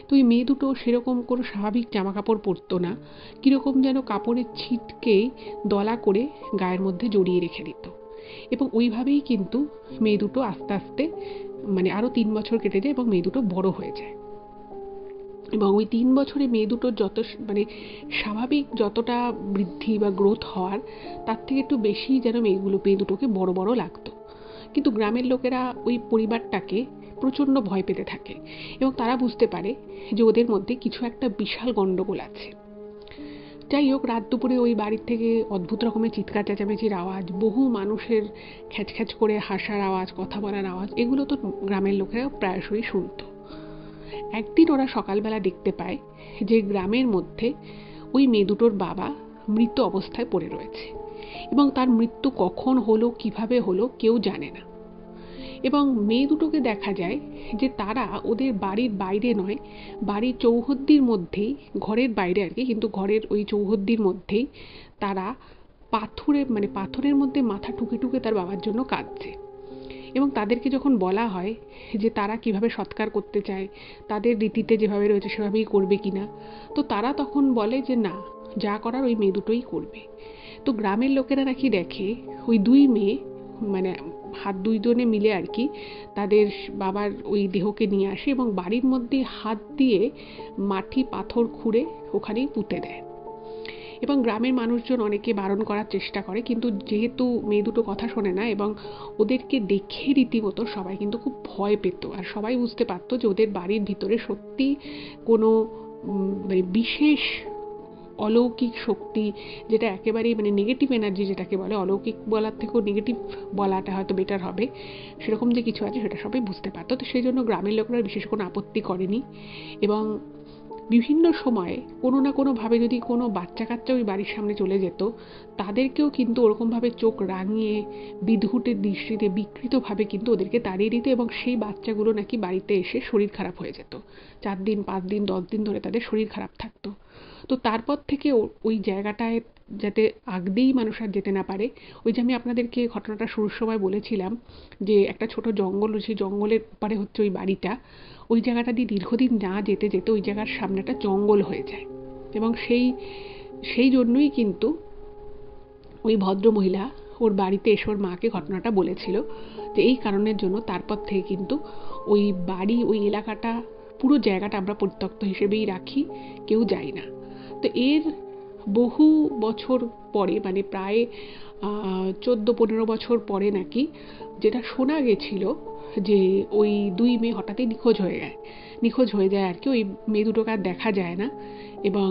তো ওই মেয়ে দুটো সেরকম কোনো স্বাভাবিক জামা কাপড় পরতো না, কীরকম যেন কাপড়ের ছিটকেই দলা করে গায়ের মধ্যে জড়িয়ে রেখে দিত এবং ওইভাবেই কিন্তু মেয়ে দুটো আস্তে আস্তে মানে আরও 3 বছর কেটে যায় এবং মেয়ে দুটো বড় হয়ে যায়। এবং ওই 3 বছরে মেয়ে দুটোর যত মানে স্বাভাবিক যতটা বৃদ্ধি বা গ্রোথ হওয়ার, তার থেকে একটু বেশি যেন মেয়ে দুটোকে বড় বড় লাগতো। কিন্তু গ্রামের লোকেরা ওই পরিবারটাকে প্রচণ্ড ভয় পেতে থাকে এবং তারা বুঝতে পারে যে ওদের মধ্যে কিছু একটা বিশাল গণ্ডগোল আছে। যাই হোক, রাত দুপুরে ওই বাড়ির থেকে অদ্ভুত রকমের চিৎকার চেঁচামেচির আওয়াজ, বহু মানুষের খ্যাচখ্যাচ করে হাসার আওয়াজ, কথা বলার আওয়াজ, এগুলো তো গ্রামের লোকেরা প্রায়শই শুনতো। একদিন ওরা সকালবেলা দেখতে পায় যে গ্রামের মধ্যে ওই মেয়ে দুটোর বাবা মৃত অবস্থায় পড়ে রয়েছে এবং তার মৃত্যু কখন হলো, কিভাবে হলো, কেউ জানে না। এবং মেয়ে দুটোকে দেখা যায় যে তারা ওদের বাড়ির বাইরে নয়, বাড়ির চৌহদ্দির মধ্যেই, ঘরের বাইরে আর কি, কিন্তু ঘরের ওই চৌহদ্দির মধ্যেই তারা পাথরের মধ্যে মাথা ঠুকে ঠুকে তার বাবার জন্য কাঁদছে। এবং তাদেরকে যখন বলা হয় যে তারা কিভাবে সৎকার করতে চায়, তাদের রীতিতে যেভাবে রয়েছে সেভাবেই করবে কিনা, তো তারা তখন বলে যে না, যা করার ওই মেয়ে দুটোই করবে। তো গ্রামের লোকেরা নাকি দেখে ওই দুই মেয়ে মানে দুইজনে মিলে আর কি তাদের বাবার ওই দেহকে নিয়ে আসে এবং বাড়ির মধ্যে হাত দিয়ে মাটি পাথর খুঁড়ে ওখানেই পুঁতে দেয়। এবং গ্রামের মানুষজন অনেকে বারণ করার চেষ্টা করে, কিন্তু যেহেতু মেয়ে দুটো কথা শোনে না এবং ওদেরকে দেখে রীতিমতো সবাই কিন্তু খুব ভয় পেত, আর সবাই বুঝতে পারতো যে ওদের বাড়ির ভিতরে সত্যি কোনো মানে বিশেষ অলৌকিক শক্তি, যেটা একেবারেই মানে নেগেটিভ এনার্জি যেটাকে বলে, অলৌকিক বলার থেকেও নেগেটিভ বলাটা হয়তো বেটার হবে, সেরকম যে কিছু আছে সেটা সবাই বুঝতে পারতো। তো সেই জন্য গ্রামের লোকেরা বিশেষ কোনো আপত্তি করেনি। এবং বিভিন্ন সময়ে কোনো না কোনোভাবে যদি কোনো বাচ্চা কাচ্চা ওই বাড়ির সামনে চলে যেত, তাদেরকেও কিন্তু ওরকমভাবে চোখ রাঙিয়ে বিদঘুটের দৃষ্টিতে বিকৃতভাবে কিন্তু ওদেরকে তাড়িয়ে দিত এবং সেই বাচ্চাগুলো নাকি বাড়িতে এসে শরীর খারাপ হয়ে যেত। 4 দিন 5 দিন 10 দিন ধরে তাদের শরীর খারাপ থাকতো। তো তারপর থেকে ওই জায়গাটায় যাতে আগেই মানুষ আর যেতে না পারে, ওই যে আমি আপনাদেরকে ঘটনাটা শুরুর সময় বলেছিলাম যে একটা ছোট জঙ্গল, সেই জঙ্গলের পারে হচ্ছে ওই বাড়িটা, ওই জায়গাটা দিয়ে দীর্ঘদিন না যেতে যেতে ওই জায়গার সামনেটা জঙ্গল হয়ে যায়। এবং সেই জন্যই কিন্তু ওই ভদ্রমহিলা ওর বাড়িতে এসে ওর মাকে ঘটনাটা বলেছিল যে এই কারণের জন্য তারপর থেকে কিন্তু ওই বাড়ি, ওই এলাকাটা, পুরো জায়গাটা আমরা পরিত্যক্ত হিসেবেই রাখি, কেউ যায় না। তো এর বহু বছর পরে, মানে প্রায় 14-15 বছর পরে নাকি যেটা শোনা গেছিল যে ওই দুই মেয়ে হঠাৎই নিখোঁজ হয়ে যায় আর কি। ওই মেয়ে দুটোকে আর দেখা যায় না এবং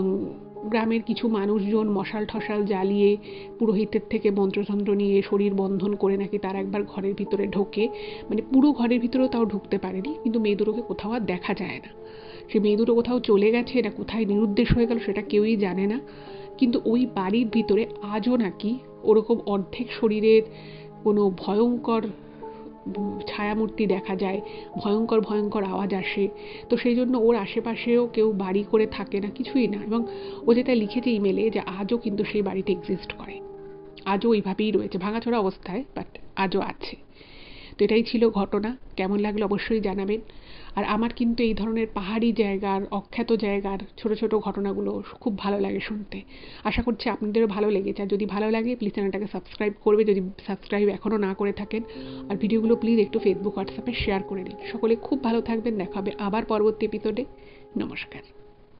গ্রামের কিছু মানুষজন মশাল ঠশাল জ্বালিয়ে পুরোহিতের থেকে মন্ত্রতন্ত্র নিয়ে শরীর বন্ধন করে নাকি তার একবার ঘরের ভিতরে ঢোকে, মানে পুরো ঘরের ভিতরেও তাও ঢুকতে পারেনি, কিন্তু মেয়ে দুটোকে কোথাও আর দেখা যায় না। সে মেয়ে দুটো কোথাও চলে গেছে, এটা কোথায় নিরুদ্দেশ হয়ে গেল সেটা কেউই জানে না। কিন্তু ওই বাড়ির ভিতরে আজও নাকি ওরকম অর্ধেক শরীরের কোনো ভয়ঙ্কর ছায়ামূর্তি দেখা যায়, ভয়ঙ্কর ভয়ঙ্কর আওয়াজ আসে। তো সেই জন্য ওর আশেপাশেও কেউ বাড়ি করে থাকে না, কিছুই না। এবং ও যেটা লিখেছে ইমেলে, যে আজও কিন্তু সেই বাড়িতে এক্সিস্ট করে, আজও ওইভাবেই রয়েছে, ভাঙাচোরা অবস্থায়, বাট আজও আছে। তো এটাই ছিল ঘটনা। কেমন লাগলো অবশ্যই জানাবেন। আর আমার কিন্তু এই ধরনের পাহাড়ি জায়গার, অখ্যাত জায়গার ছোট ছোট ঘটনাগুলো খুব ভালো লাগে শুনতে। আশা করছি আপনাদেরও ভালো লেগেছে। আর যদি ভালো লাগে প্লিজ চ্যানেলটাকে সাবস্ক্রাইব করবে যদি সাবস্ক্রাইব এখনও না করে থাকেন। আর ভিডিওগুলো প্লিজ একটু ফেসবুক, হোয়াটসঅ্যাপে শেয়ার করে দিন। সকলে খুব ভালো থাকবেন। দেখা হবে আবার পরবর্তী এপিসোডে। নমস্কার।